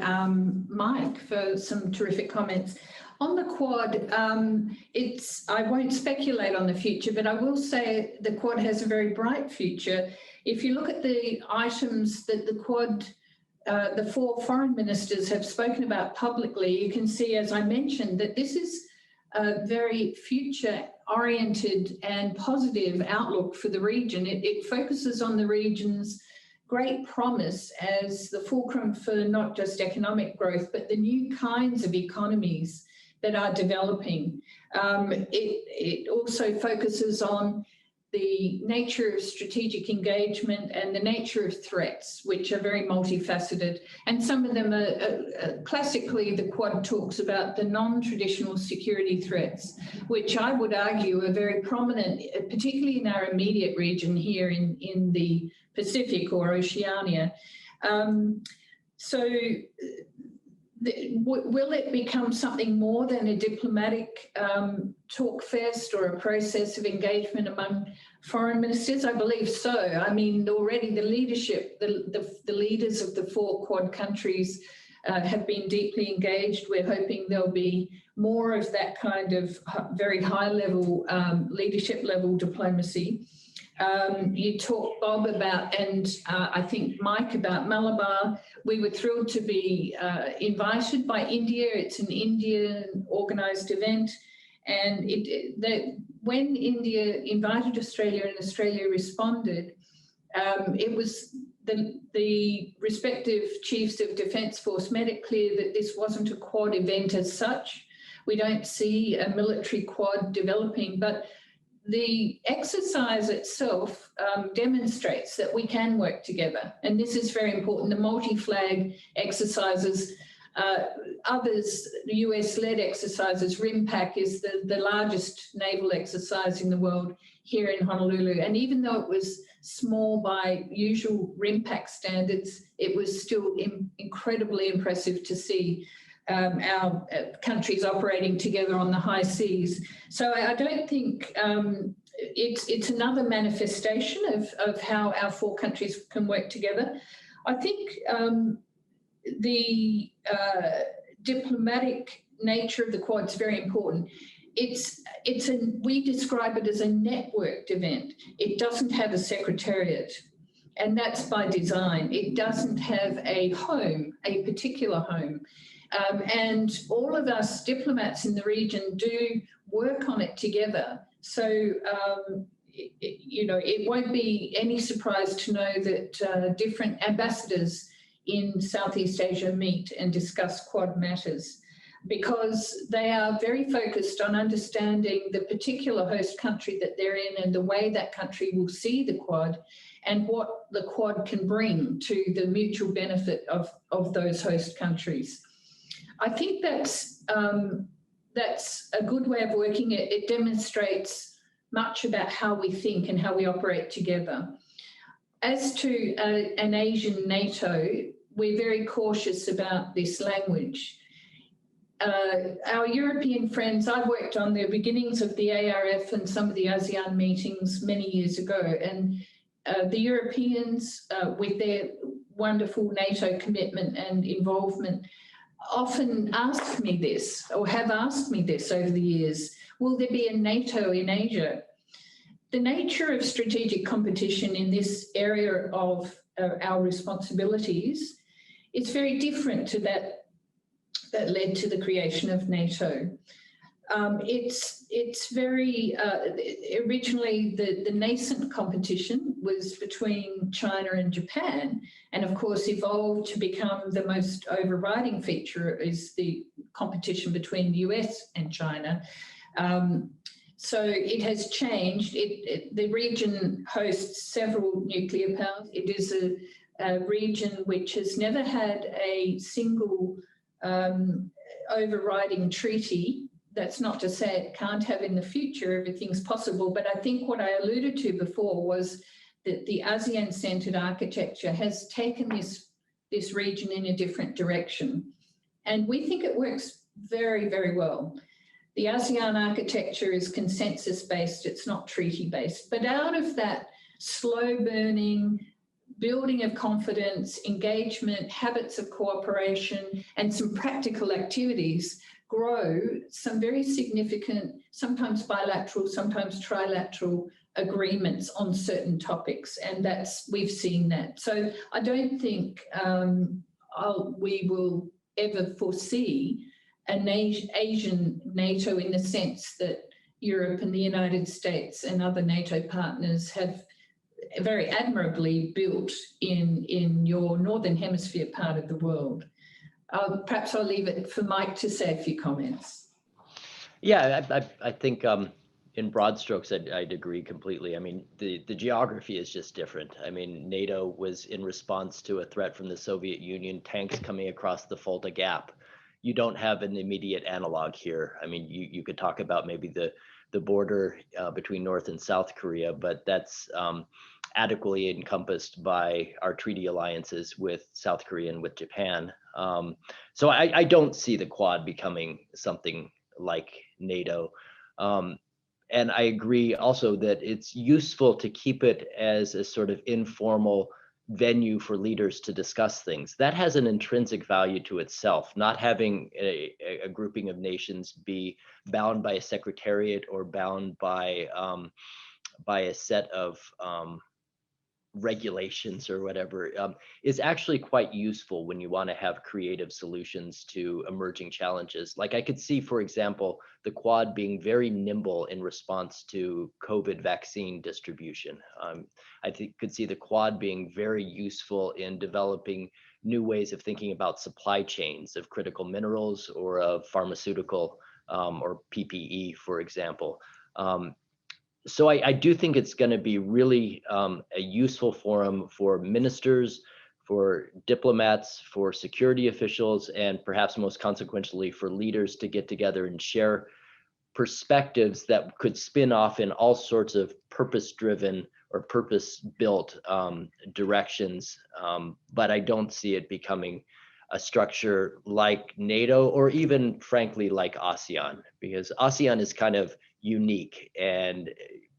Mike, for some terrific comments. On the Quad, I won't speculate on the future, but I will say the Quad has a very bright future. If you look at the items that the Quad, the four foreign ministers have spoken about publicly, you can see, as I mentioned, that this is a very future-oriented and positive outlook for the region. It focuses on the region's great promise as the fulcrum for not just economic growth, but the new kinds of economies that are developing. It also focuses on the nature of strategic engagement and the nature of threats, which are very multifaceted. And some of them are classically, the Quad talks about the non-traditional security threats, which I would argue are very prominent, particularly in our immediate region here in the Indo-Pacific or Oceania. Will it become something more than a diplomatic talk fest or a process of engagement among foreign ministers? I believe so. I mean, already the leadership, the leaders of the 4 Quad countries have been deeply engaged. We're hoping there'll be more of that kind of very high level, leadership level diplomacy. You talked, Bob, about, and I think Mike, about Malabar. We were thrilled to be invited by India. It's an Indian organised event. And when India invited Australia and Australia responded, it was the respective chiefs of Defence Force made it clear that this wasn't a Quad event as such. We don't see a military Quad developing, but the exercise itself demonstrates that we can work together. And this is very important. The multi-flag exercises, others, the US-led exercises, RIMPAC is the largest naval exercise in the world here in Honolulu. And even though it was small by usual RIMPAC standards, it was still incredibly impressive to see our countries operating together on the high seas. So I don't think it's another manifestation of how our 4 countries can work together. I think the diplomatic nature of the Quad is very important. We describe it as a networked event. It doesn't have a secretariat, and that's by design. It doesn't have a home, a particular home. And all of us diplomats in the region do work on it together. So, it won't be any surprise to know that different ambassadors in Southeast Asia meet and discuss Quad matters, because they are very focused on understanding the particular host country that they're in and the way that country will see the Quad and what the Quad can bring to the mutual benefit of those host countries. I think that's a good way of working. It demonstrates much about how we think and how we operate together. As to an Asian NATO, we're very cautious about this language. Our European friends, I worked on the beginnings of the ARF and some of the ASEAN meetings many years ago, and the Europeans, with their wonderful NATO commitment and involvement, often ask me this, or have asked me this over the years: will there be a NATO in Asia? The nature of strategic competition in this area of our responsibilities is very different to that led to the creation of NATO. It's very, originally the nascent competition was between China and Japan, and of course evolved to become the most overriding feature is the competition between the US and China. So it has changed. The region hosts several nuclear powers. It is a region which has never had a single overriding treaty. That's not to say it can't have in the future. Everything's possible. But I think what I alluded to before was that the ASEAN-centered architecture has taken this region in a different direction. And we think it works very, very well. The ASEAN architecture is consensus-based. It's not treaty-based. But out of that slow-burning building of confidence, engagement, habits of cooperation, and some practical activities grow some very significant, sometimes bilateral, sometimes trilateral agreements on certain topics. And we've seen that. So I don't think we will ever foresee an Asian NATO in the sense that Europe and the United States and other NATO partners have very admirably built in your Northern Hemisphere part of the world. Perhaps I'll leave it for Mike to say a few comments. Yeah, I think in broad strokes, I'd agree completely. I mean, the geography is just different. I mean, NATO was in response to a threat from the Soviet Union, tanks coming across the Fulda Gap. You don't have an immediate analog here. I mean, you could talk about maybe the border between North and South Korea, but that's adequately encompassed by our treaty alliances with South Korea and with Japan. So I don't see the Quad becoming something like NATO. And I agree also that it's useful to keep it as a sort of informal venue for leaders to discuss things. That has an intrinsic value to itself, not having a grouping of nations be bound by a secretariat or bound by a set of regulations or whatever, is actually quite useful when you want to have creative solutions to emerging challenges. Like I could see, for example, the Quad being very nimble in response to COVID vaccine distribution. I could see the Quad being very useful in developing new ways of thinking about supply chains of critical minerals or of pharmaceutical or PPE, for example. So I do think it's going to be really a useful forum for ministers, for diplomats, for security officials, and perhaps most consequentially for leaders to get together and share perspectives that could spin off in all sorts of purpose-driven or purpose-built directions. But I don't see it becoming a structure like NATO or even, frankly, like ASEAN, because ASEAN is kind of unique, and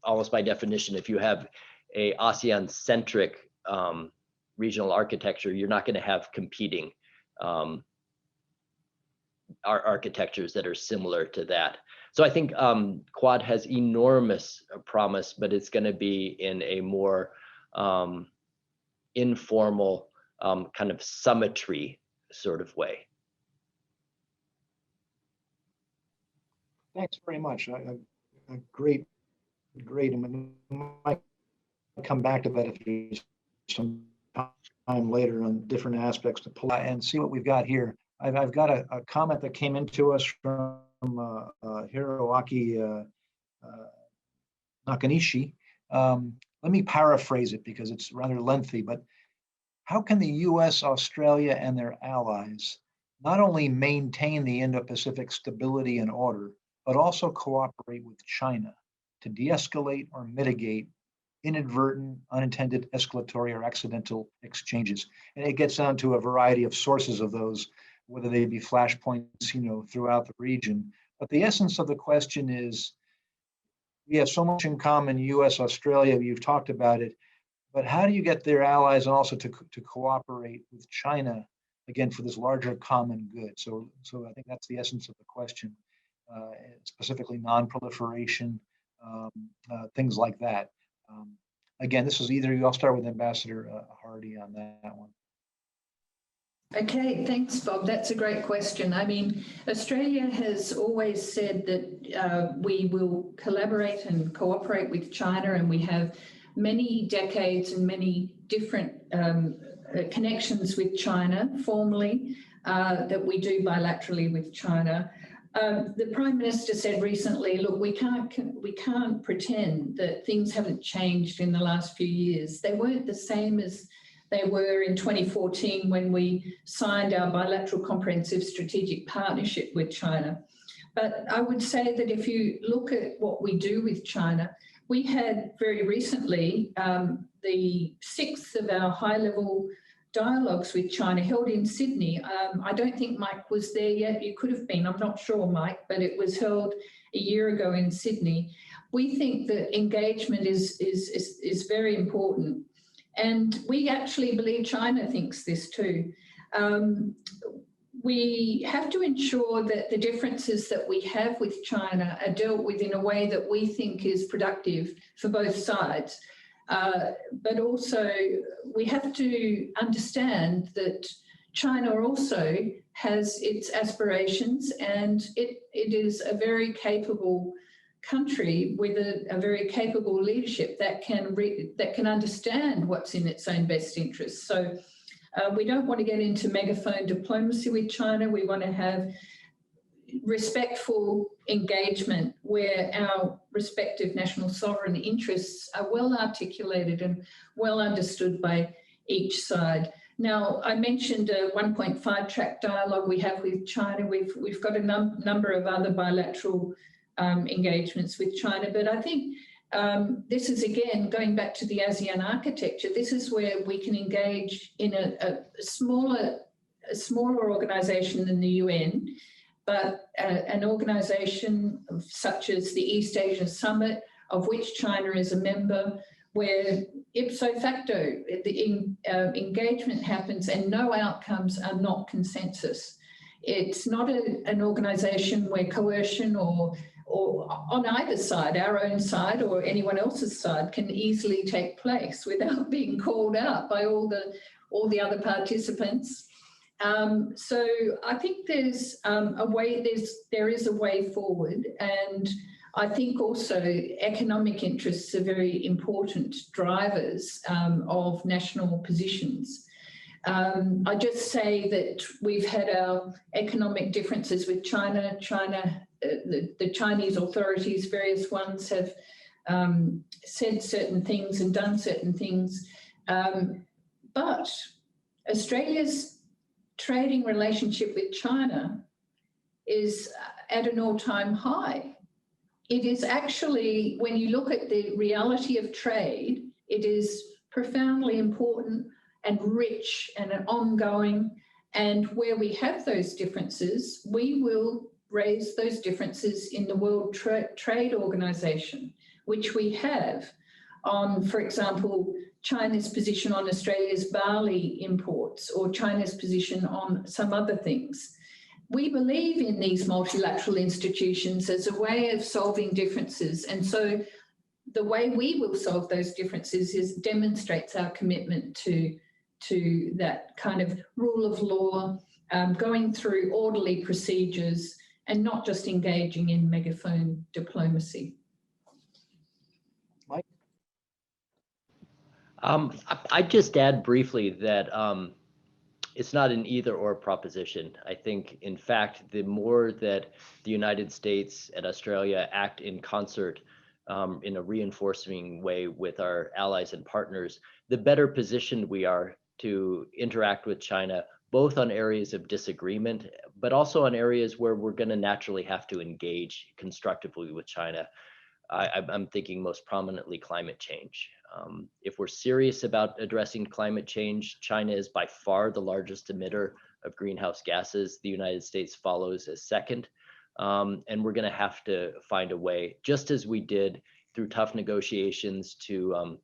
almost by definition, if you have a ASEAN-centric regional architecture, you're not going to have competing architectures that are similar to that. So I think Quad has enormous promise, but it's going to be in a more informal kind of summitry sort of way. Thanks very much. Great. And we might come back to that if there's some time later on different aspects to pull out and see what we've got here. I've got a comment that came into us from Hiroaki Nakanishi. Let me paraphrase it because it's rather lengthy, but how can the US, Australia, and their allies not only maintain the Indo-Pacific stability and order, but also cooperate with China to de-escalate or mitigate inadvertent, unintended, escalatory, or accidental exchanges? And it gets down to a variety of sources of those, whether they be flashpoints, throughout the region. But the essence of the question is, we have so much in common, US, Australia, you've talked about it, but how do you get their allies and also to cooperate with China, again, for this larger common good? So I think that's the essence of the question, specifically non-proliferation, things like that. Again, this is either I'll start with Ambassador Hardy on that one. Okay, thanks, Bob. That's a great question. I mean, Australia has always said that we will collaborate and cooperate with China, and we have many decades and many different connections with China formally that we do bilaterally with China. The Prime Minister said recently, look, we can't pretend that things haven't changed in the last few years. They weren't the same as they were in 2014 when we signed our bilateral comprehensive strategic partnership with China. But I would say that if you look at what we do with China, we had very recently the 6th of our high-level dialogues with China held in Sydney. I don't think Mike was there yet. You could have been, I'm not sure, Mike, but it was held a year ago in Sydney. We think that engagement is very important. And we actually believe China thinks this too. We have to ensure that the differences that we have with China are dealt with in a way that we think is productive for both sides. But also we have to understand that China also has its aspirations, and it is a very capable country with a very capable leadership that can understand what's in its own best interests. So we don't want to get into megaphone diplomacy with China. We want to have respectful engagement where our respective national sovereign interests are well articulated and well understood by each side. Now, I mentioned a 1.5 track dialogue we have with China. We've got a number of other bilateral engagements with China, but I think This is again going back to the ASEAN architecture. This is where we can engage in a smaller organisation than the UN, but an organisation such as the East Asia Summit, of which China is a member, where ipso facto the engagement happens and no outcomes are not consensus. It's not an organisation where coercion or on either side, our own side or anyone else's side, can easily take place without being called out by all the other participants. So I think there's there is a way forward, and I think also economic interests are very important drivers of national positions. I just say that we've had our economic differences with China. The Chinese authorities, various ones, have said certain things and done certain things. But Australia's trading relationship with China is at an all-time high. It is actually, when you look at the reality of trade, it is profoundly important and rich and ongoing. And where we have those differences, we will raise those differences in the World Trade Organization, which we have on, for example, China's position on Australia's barley imports or China's position on some other things. We believe in these multilateral institutions as a way of solving differences. And so the way we will solve those differences demonstrates our commitment to that kind of rule of law, going through orderly procedures and not just engaging in megaphone diplomacy. Mike? I'd just add briefly that it's not an either or proposition. I think, in fact, the more that the United States and Australia act in concert in a reinforcing way with our allies and partners, the better positioned we are to interact with China, both on areas of disagreement, but also on areas where we're going to naturally have to engage constructively with China. I'm thinking most prominently climate change. If we're serious about addressing climate change, China is by far the largest emitter of greenhouse gases. The United States follows as second. And we're going to have to find a way, just as we did through tough negotiations to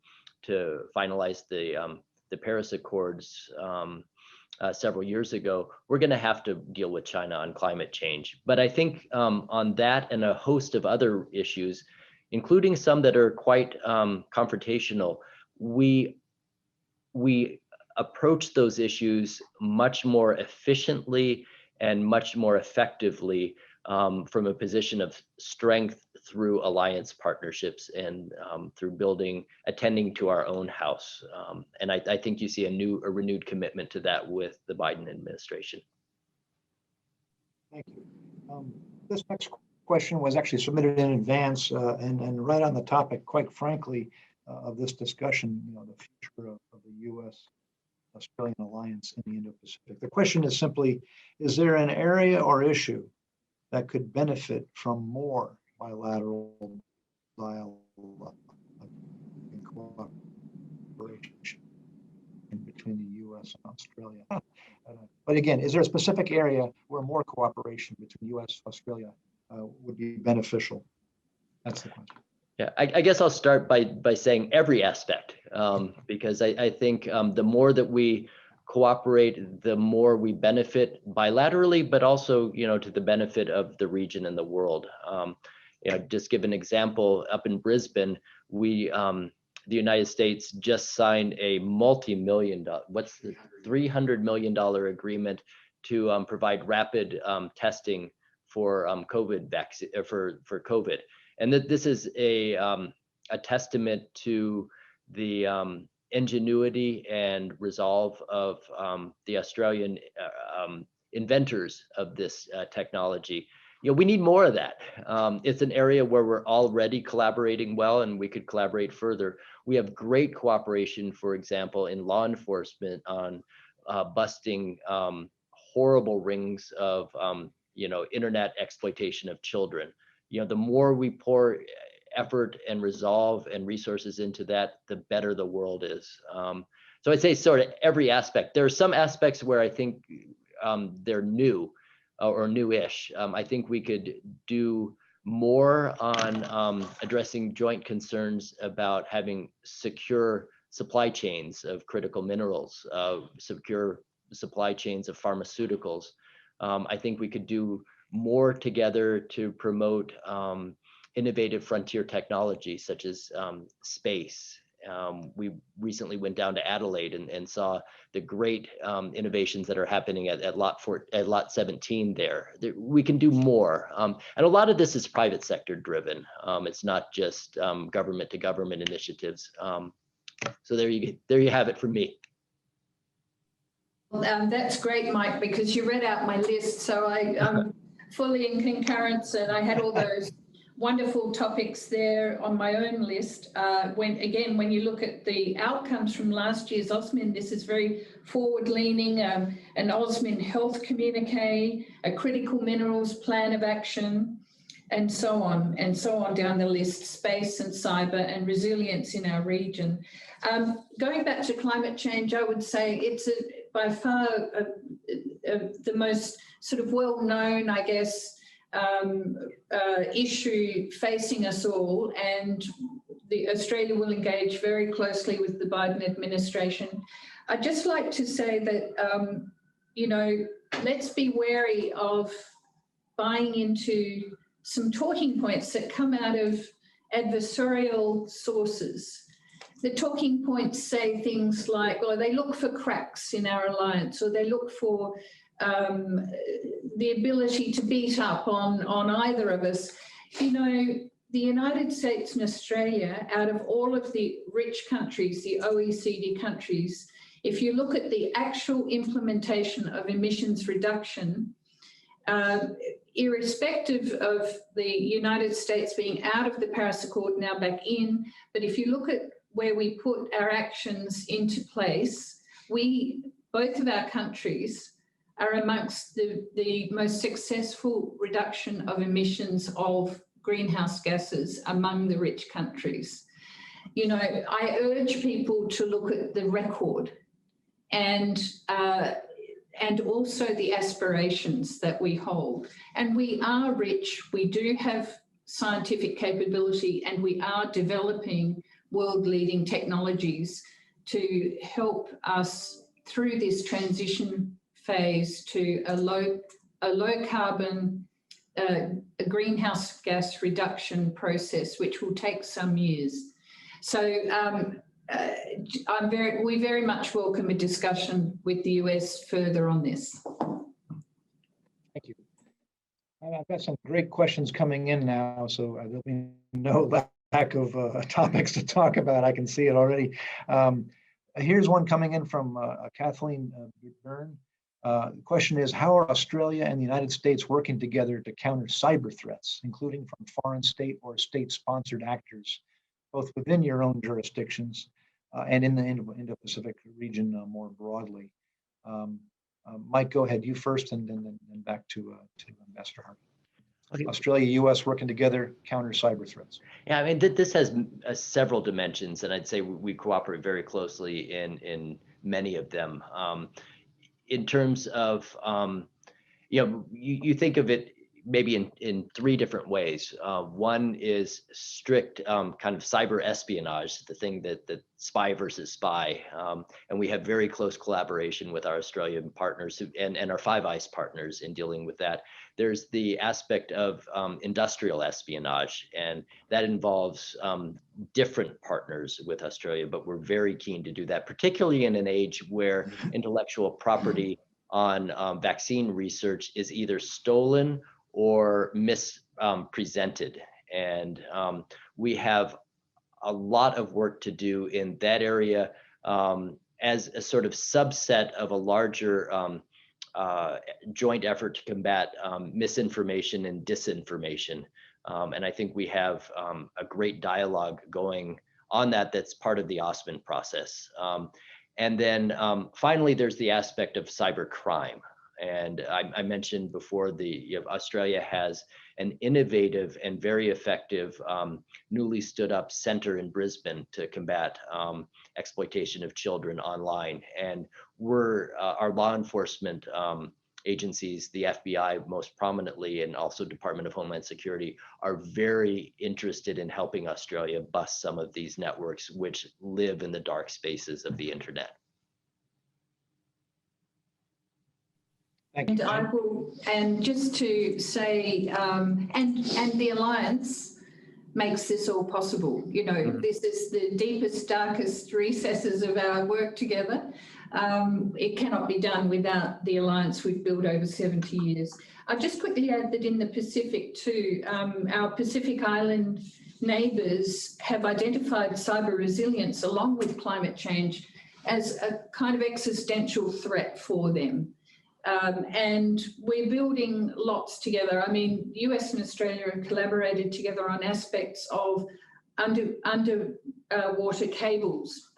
finalize the Paris Accords several years ago, we're going to have to deal with China on climate change. But I think on that and a host of other issues, including some that are quite confrontational, we approach those issues much more efficiently and much more effectively from a position of strength through alliance partnerships and through attending to our own house. And I think you see a renewed commitment to that with the Biden administration. Thank you. This next question was actually submitted in advance and right on the topic, quite frankly, of this discussion, the future of the U.S.-Australian alliance in the Indo-Pacific. The question is simply, is there an area or issue that could benefit from more bilateral dialogue and cooperation between the U.S. and Australia? But again, is there a specific area where more cooperation between U.S. and Australia would be beneficial? That's the question. Yeah, I guess I'll start by saying every aspect, because I think the more that we cooperate, the more we benefit bilaterally, but also, to the benefit of the region and the world. Just give an example, up in Brisbane, the United States just signed a $300 million agreement to provide rapid testing for COVID vaccine for COVID, and that this is a testament to the ingenuity and resolve of the Australian inventors of this technology. We need more of that. It's an area where we're already collaborating well, and we could collaborate further. We have great cooperation, for example, in law enforcement on busting horrible rings of internet exploitation of children. The more we pour effort and resolve and resources into that, the better the world is. So I'd say sort of every aspect. There are some aspects where I think they're new or newish. I think we could do more on addressing joint concerns about having secure supply chains of critical minerals, secure supply chains of pharmaceuticals. I think we could do more together to promote innovative frontier technology such as space. We recently went down to Adelaide and saw the great innovations that are happening at lot 17 there. We can do more. And a lot of this is private sector driven. It's not just government to government initiatives. So there you have it from me. That's great, Mike, because you read out my list. So I'm fully in concurrence, and I had all those wonderful topics there on my own list. When you look at the outcomes from last year's OSMIN, this is very forward-leaning, an OSMIN health communique, a critical minerals plan of action, and so on down the list, space and cyber and resilience in our region. Going back to climate change, I would say it's by far the most sort of well-known, I guess, issue facing us all, and Australia will engage very closely with the Biden administration. I'd just like to say that, let's be wary of buying into some talking points that come out of adversarial sources. The talking points say things like, or they look for cracks in our alliance, or they look for the ability to beat up on either of us. The United States and Australia, out of all of the rich countries, the OECD countries, if you look at the actual implementation of emissions reduction, irrespective of the United States being out of the Paris Accord, now back in, but if you look at where we put our actions into place, both of our countries are amongst the most successful reduction of emissions of greenhouse gases among the rich countries. I urge people to look at the record and also the aspirations that we hold. And we are rich, we do have scientific capability, and we are developing world-leading technologies to help us through this transition phase to a low carbon a greenhouse gas reduction process, which will take some years. So we very much welcome a discussion with the US further on this. Thank you. I've got some great questions coming in now, so there'll be no lack of topics to talk about. I can see it already. Here's one coming in from Kathleen Byrne. The question is, how are Australia and the United States working together to counter cyber threats, including from foreign state or state-sponsored actors, both within your own jurisdictions and in the Indo-Pacific region more broadly? Mike, go ahead. You first, and then back to Ambassador Harvey. Okay. Australia, U.S. working together, counter cyber threats. Yeah, I mean, this has several dimensions, and I'd say we cooperate very closely in many of them. In terms of, you think of it maybe in three different ways. One is strict kind of cyber espionage, the thing that spy versus spy. And we have very close collaboration with our Australian partners and our Five Eyes partners in dealing with that. There's the aspect of industrial espionage, and that involves different partners with Australia, but we're very keen to do that, particularly in an age where intellectual property on vaccine research is either stolen or mispresented. And we have a lot of work to do in that area as a sort of subset of a larger joint effort to combat misinformation and disinformation. And I think we have a great dialogue going on that's part of the OSMIN process. And then finally, there's the aspect of cyber crime. And I mentioned before, Australia has an innovative and very effective newly stood up center in Brisbane to combat exploitation of children online. And our law enforcement agencies, the FBI most prominently, and also Department of Homeland Security, are very interested in helping Australia bust some of these networks which live in the dark spaces of the internet. Thank you. And I will, and just to say, and the Alliance makes this all possible. You know, this is the deepest, darkest recesses of our work together. It cannot be done without the alliance we've built over 70 years. I'll just quickly add that in the Pacific too, our Pacific Island neighbours have identified cyber resilience along with climate change as a kind of existential threat for them. And we're building lots together. I mean, US and Australia have collaborated together on aspects of underwater cables,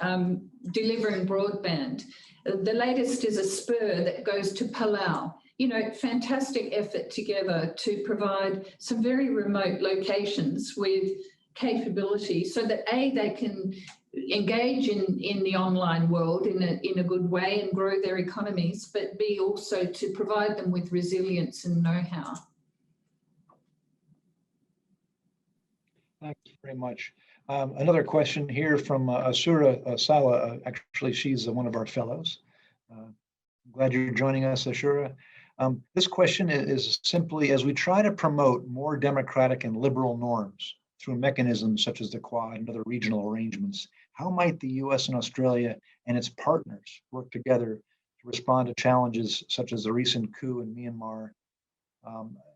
delivering broadband. The latest is a spur that goes to Palau. You know, fantastic effort together to provide some very remote locations with capability so that A, they can engage in the online world in a good way and grow their economies, but B, also to provide them with resilience and know-how. Thank you very much. Another question here from Asura Sala. Actually, she's one of our fellows. I'm glad you're joining us, Asura. This question is simply, as we try to promote more democratic and liberal norms through mechanisms such as the Quad and other regional arrangements, how might the US and Australia and its partners work together to respond to challenges such as the recent coup in Myanmar?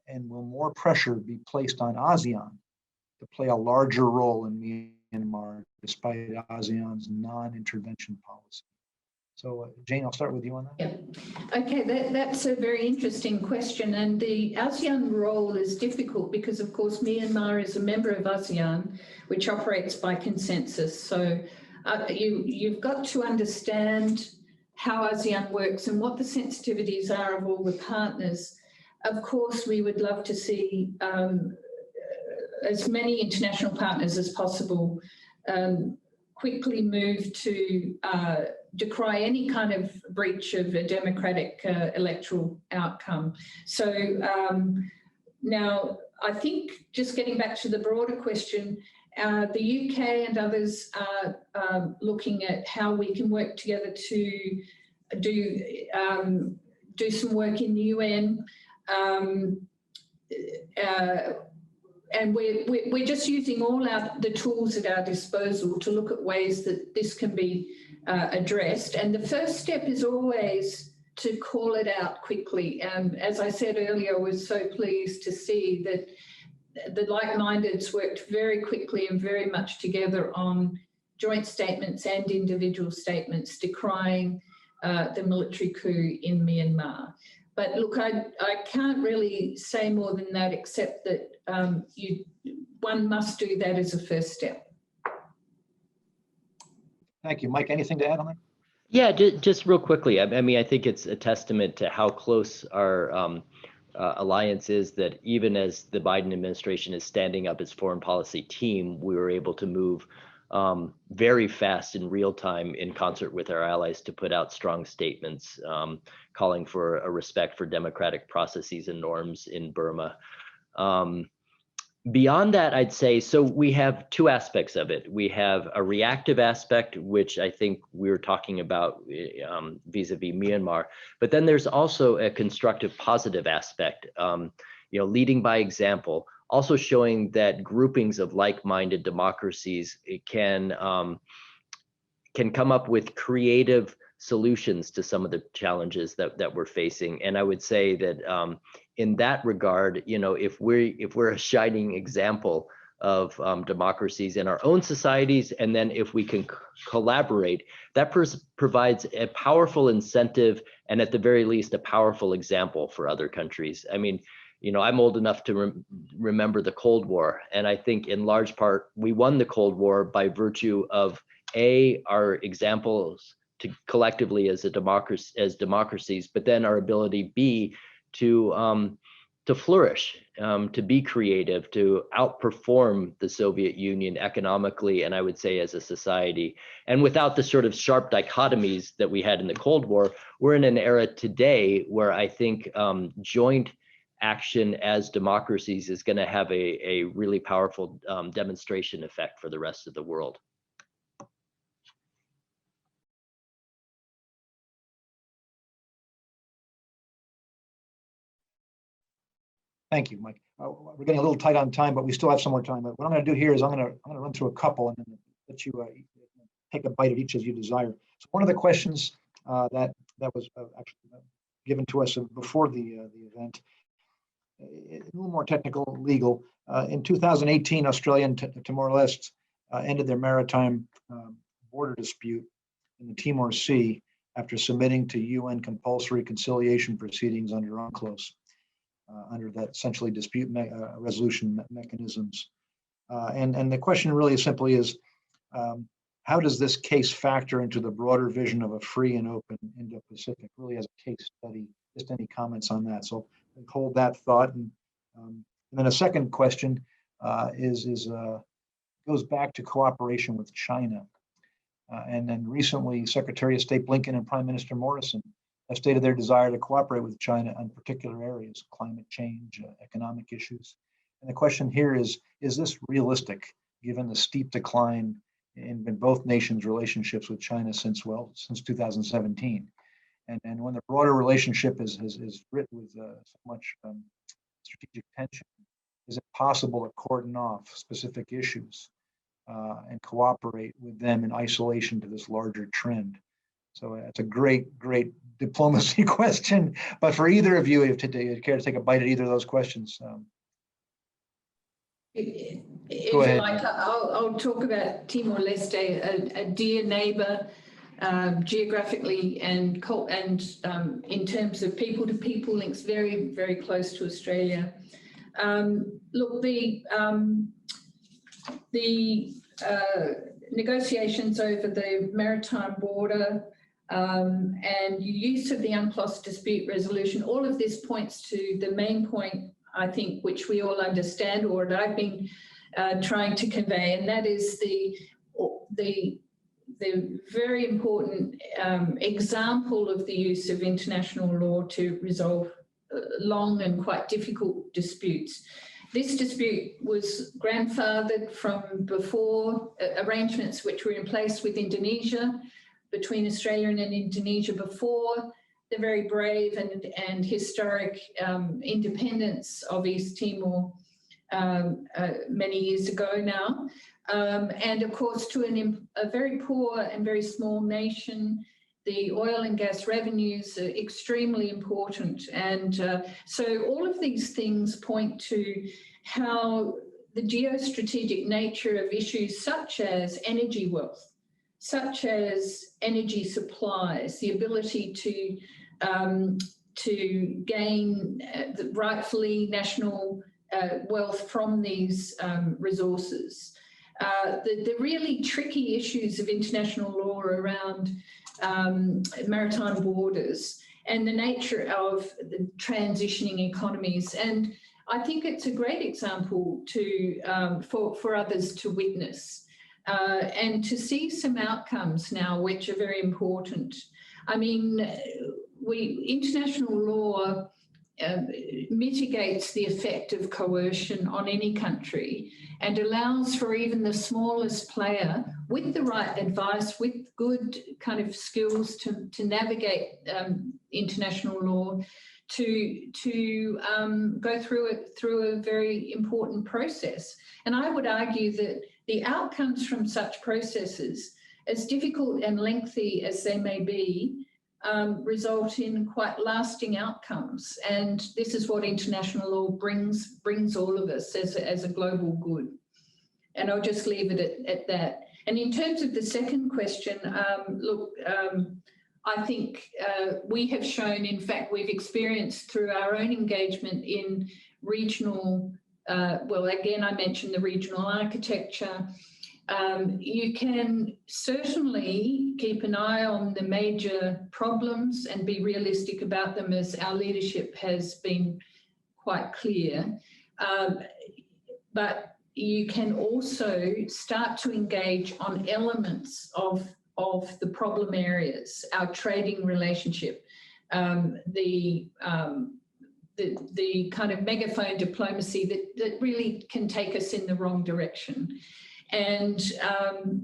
And will more pressure be placed on ASEAN to play a larger role in Myanmar despite ASEAN's non-intervention policy? So Jane, I'll start with you on that. Yeah. Okay, that's a very interesting question. And the ASEAN role is difficult because, of course, Myanmar is a member of ASEAN, which operates by consensus. So you've got to understand how ASEAN works and what the sensitivities are of all the partners. Of course, we would love to see as many international partners as possible quickly move to decry any kind of breach of a democratic electoral outcome. So now I think just getting back to the broader question, the UK and others are looking at how we can work together to do some work in the UN. And we're just using all the tools at our disposal to look at ways that this can be addressed. And the first step is always to call it out quickly. As I said earlier, I was so pleased to see that the like-mindeds worked very quickly and very much together on joint statements and individual statements decrying the military coup in Myanmar. But look, I can't really say more than that, except that one must do that as a first step. Thank you. Mike, anything to add on that? Yeah, just real quickly. I mean, I think it's a testament to how close our alliance is that even as the Biden administration is standing up its foreign policy team, we were able to move very fast in real time in concert with our allies to put out strong statements calling for a respect for democratic processes and norms in Burma. Beyond that, I'd say, so we have two aspects of it. We have a reactive aspect, which I think we were talking about vis-a-vis Myanmar, but then there's also a constructive positive aspect, leading by example, also showing that groupings of like-minded democracies can come up with creative solutions to some of the challenges that we're facing. And I would say that in that regard, if we're a shining example of democracies in our own societies, and then if we can collaborate, that provides a powerful incentive and at the very least a powerful example for other countries. I mean, I'm old enough to remember the Cold War, and I think in large part we won the Cold War by virtue of our examples collectively as democracies, but then our ability B to flourish, to be creative, to outperform the Soviet Union economically, and I would say as a society. And without the sort of sharp dichotomies that we had in the Cold War, we're in an era today where I think joint action as democracies is going to have a really powerful demonstration effect for the rest of the world. Thank you, Mike. We're getting a little tight on time, but we still have some more time. But what I'm going to do here is I'm going to run through a couple and then let you take a bite of each as you desire. So one of the questions that was actually given to us before the event, a little more technical, legal. In 2018, Australia and Timor-Leste ended their maritime border dispute in the Timor Sea after submitting to UN compulsory conciliation proceedings under UNCLOS. Under that essentially dispute resolution mechanisms. And the question really simply is, how does this case factor into the broader vision of a free and open Indo-Pacific, really as a case study? Just any comments on that? So hold that thought. And then a second question goes back to cooperation with China. And then recently, Secretary of State Blinken and Prime Minister Morrison have stated their desire to cooperate with China on particular areas, climate change, economic issues. And the question here is this realistic, given the steep decline in both nations' relationships with China since 2017? And when the broader relationship is writ with so much strategic tension, is it possible to cordon off specific issues and cooperate with them in isolation to this larger trend? So it's a great diplomacy question. But for either of you, if you care to take a bite at either of those questions. If you like, I'll talk about Timor-Leste, a dear neighbour, geographically and in terms of people-to-people links, very, very close to Australia. Look, the negotiations over the maritime border and use of the UNCLOS dispute resolution, all of this points to the main point, I think, which we all understand, or that I've been trying to convey, and that is the very important example of the use of international law to resolve long and quite difficult disputes. This dispute was grandfathered from before arrangements which were in place with Indonesia, between Australia and Indonesia before the very brave and historic independence of East Timor many years ago now. And of course, to a very poor and very small nation, the oil and gas revenues are extremely important. And so all of these things point to how the geostrategic nature of issues such as energy wealth, such as energy supplies, the ability to gain rightfully national wealth from these resources. The really tricky issues of international law around maritime borders and the nature of the transitioning economies. And I think it's a great example for others to witness and to see some outcomes now which are very important. I mean, international law mitigates the effect of coercion on any country and allows for even the smallest player with the right advice, with good kind of skills to navigate international law, to go through a very important process. And I would argue that the outcomes from such processes, as difficult and lengthy as they may be, result in quite lasting outcomes. And this is what international law brings all of us as a global good. And I'll just leave it at that. And in terms of the second question, look, I think we have shown, in fact, we've experienced through our own engagement in regional, well, again, I mentioned the regional architecture, You can certainly keep an eye on the major problems and be realistic about them, as our leadership has been quite clear. But you can also start to engage on elements of the problem areas, our trading relationship, the kind of megaphone diplomacy that really can take us in the wrong direction. And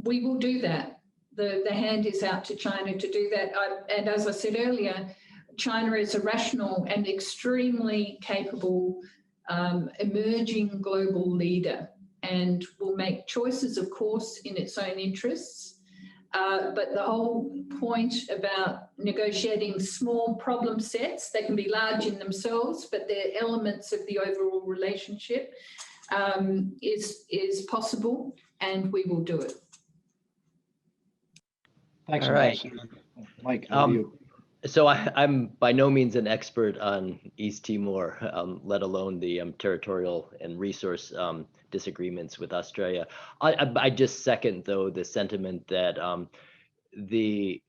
we will do that. The hand is out to China to do that. And as I said earlier, China is a rational and extremely capable emerging global leader, and will make choices, of course, in its own interests. But the whole point about negotiating small problem sets, they can be large in themselves, but they're elements of the overall relationship, is possible, and we will do it. Thanks, all right. Mike, how are you? So I'm by no means an expert on East Timor, let alone the territorial and resource disagreements with Australia. I just second, though, the sentiment that the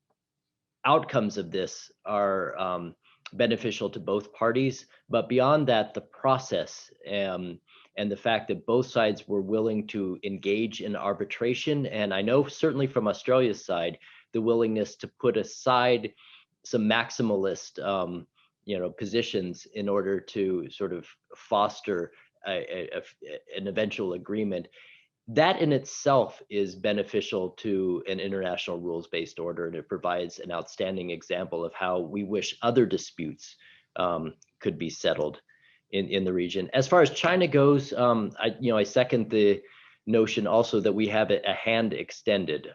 outcomes of this are beneficial to both parties. But beyond that, the process and the fact that both sides were willing to engage in arbitration, and I know certainly from Australia's side, the willingness to put aside some maximalist positions in order to sort of foster an eventual agreement. That in itself is beneficial to an international rules-based order, and it provides an outstanding example of how we wish other disputes could be settled in the region. As far as China goes, I second the notion also that we have a hand extended.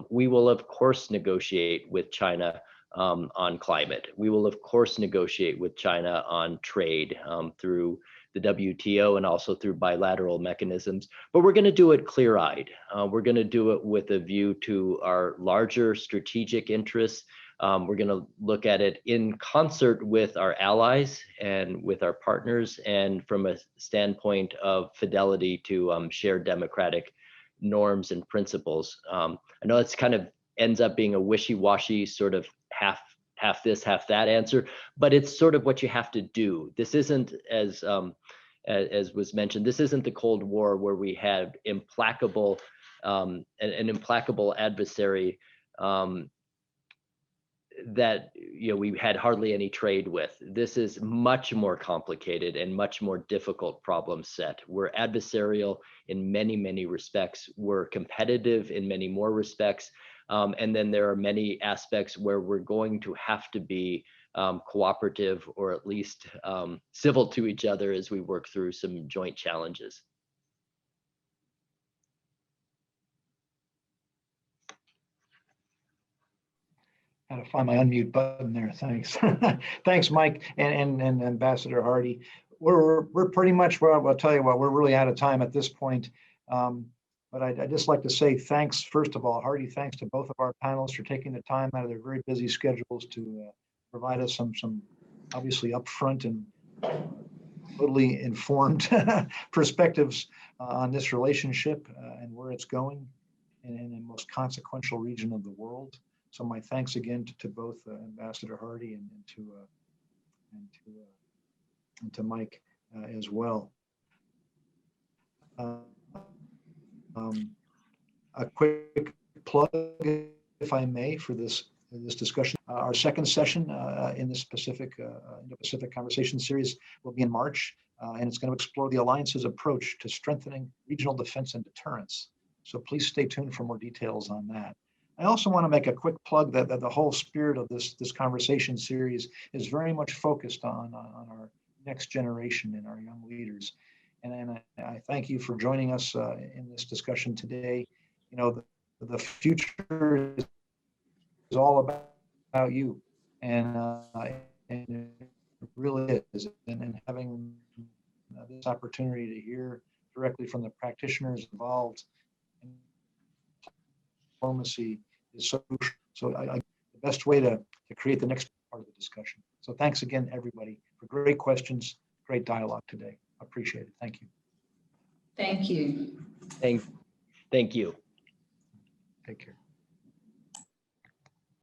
We will of course negotiate with China on climate. We will of course negotiate with China on trade through the WTO and also through bilateral mechanisms, but we're going to do it clear-eyed. We're going to do it with a view to our larger strategic interests. We're going to look at it in concert with our allies and with our partners, and from a standpoint of fidelity to shared democratic norms and principles. I know it's kind of ends up being a wishy-washy sort of half this, half that answer, but it's sort of what you have to do. This isn't, as was mentioned, this isn't the Cold War where we had implacable, an implacable adversary that we had hardly any trade with. This is much more complicated and much more difficult problem set. We're adversarial in many, many respects. We're competitive in many more respects. And then there are many aspects where we're going to have to be cooperative, or at least civil to each other as we work through some joint challenges. Had to find my unmute button there. Thanks. Thanks, Mike and Ambassador Hardy. We're pretty much, well, I'll tell you what, we're really out of time at this point. But I'd just like to say thanks, first of all, Hardy, thanks to both of our panelists for taking the time out of their very busy schedules to provide us some obviously upfront and totally informed perspectives on this relationship and where it's going in the most consequential region of the world. So my thanks again to both Ambassador Hardy and to Mike as well. A quick plug, if I may, for this discussion. Our second session in this Indo-Pacific Conversation Series will be in March, and it's going to explore the Alliance's approach to strengthening regional defense and deterrence. So please stay tuned for more details on that. I also want to make a quick plug that the whole spirit of this conversation series is very much focused on our next generation and our young leaders. And I thank you for joining us in this discussion today. You know, the future is all about you, and it really is. And having this opportunity to hear directly from the practitioners involved in diplomacy is so crucial. So the best way to create the next part of the discussion. So thanks again, everybody, for great questions, great dialogue today. Appreciate it. Thank you. Thank you. Thank you. Take care.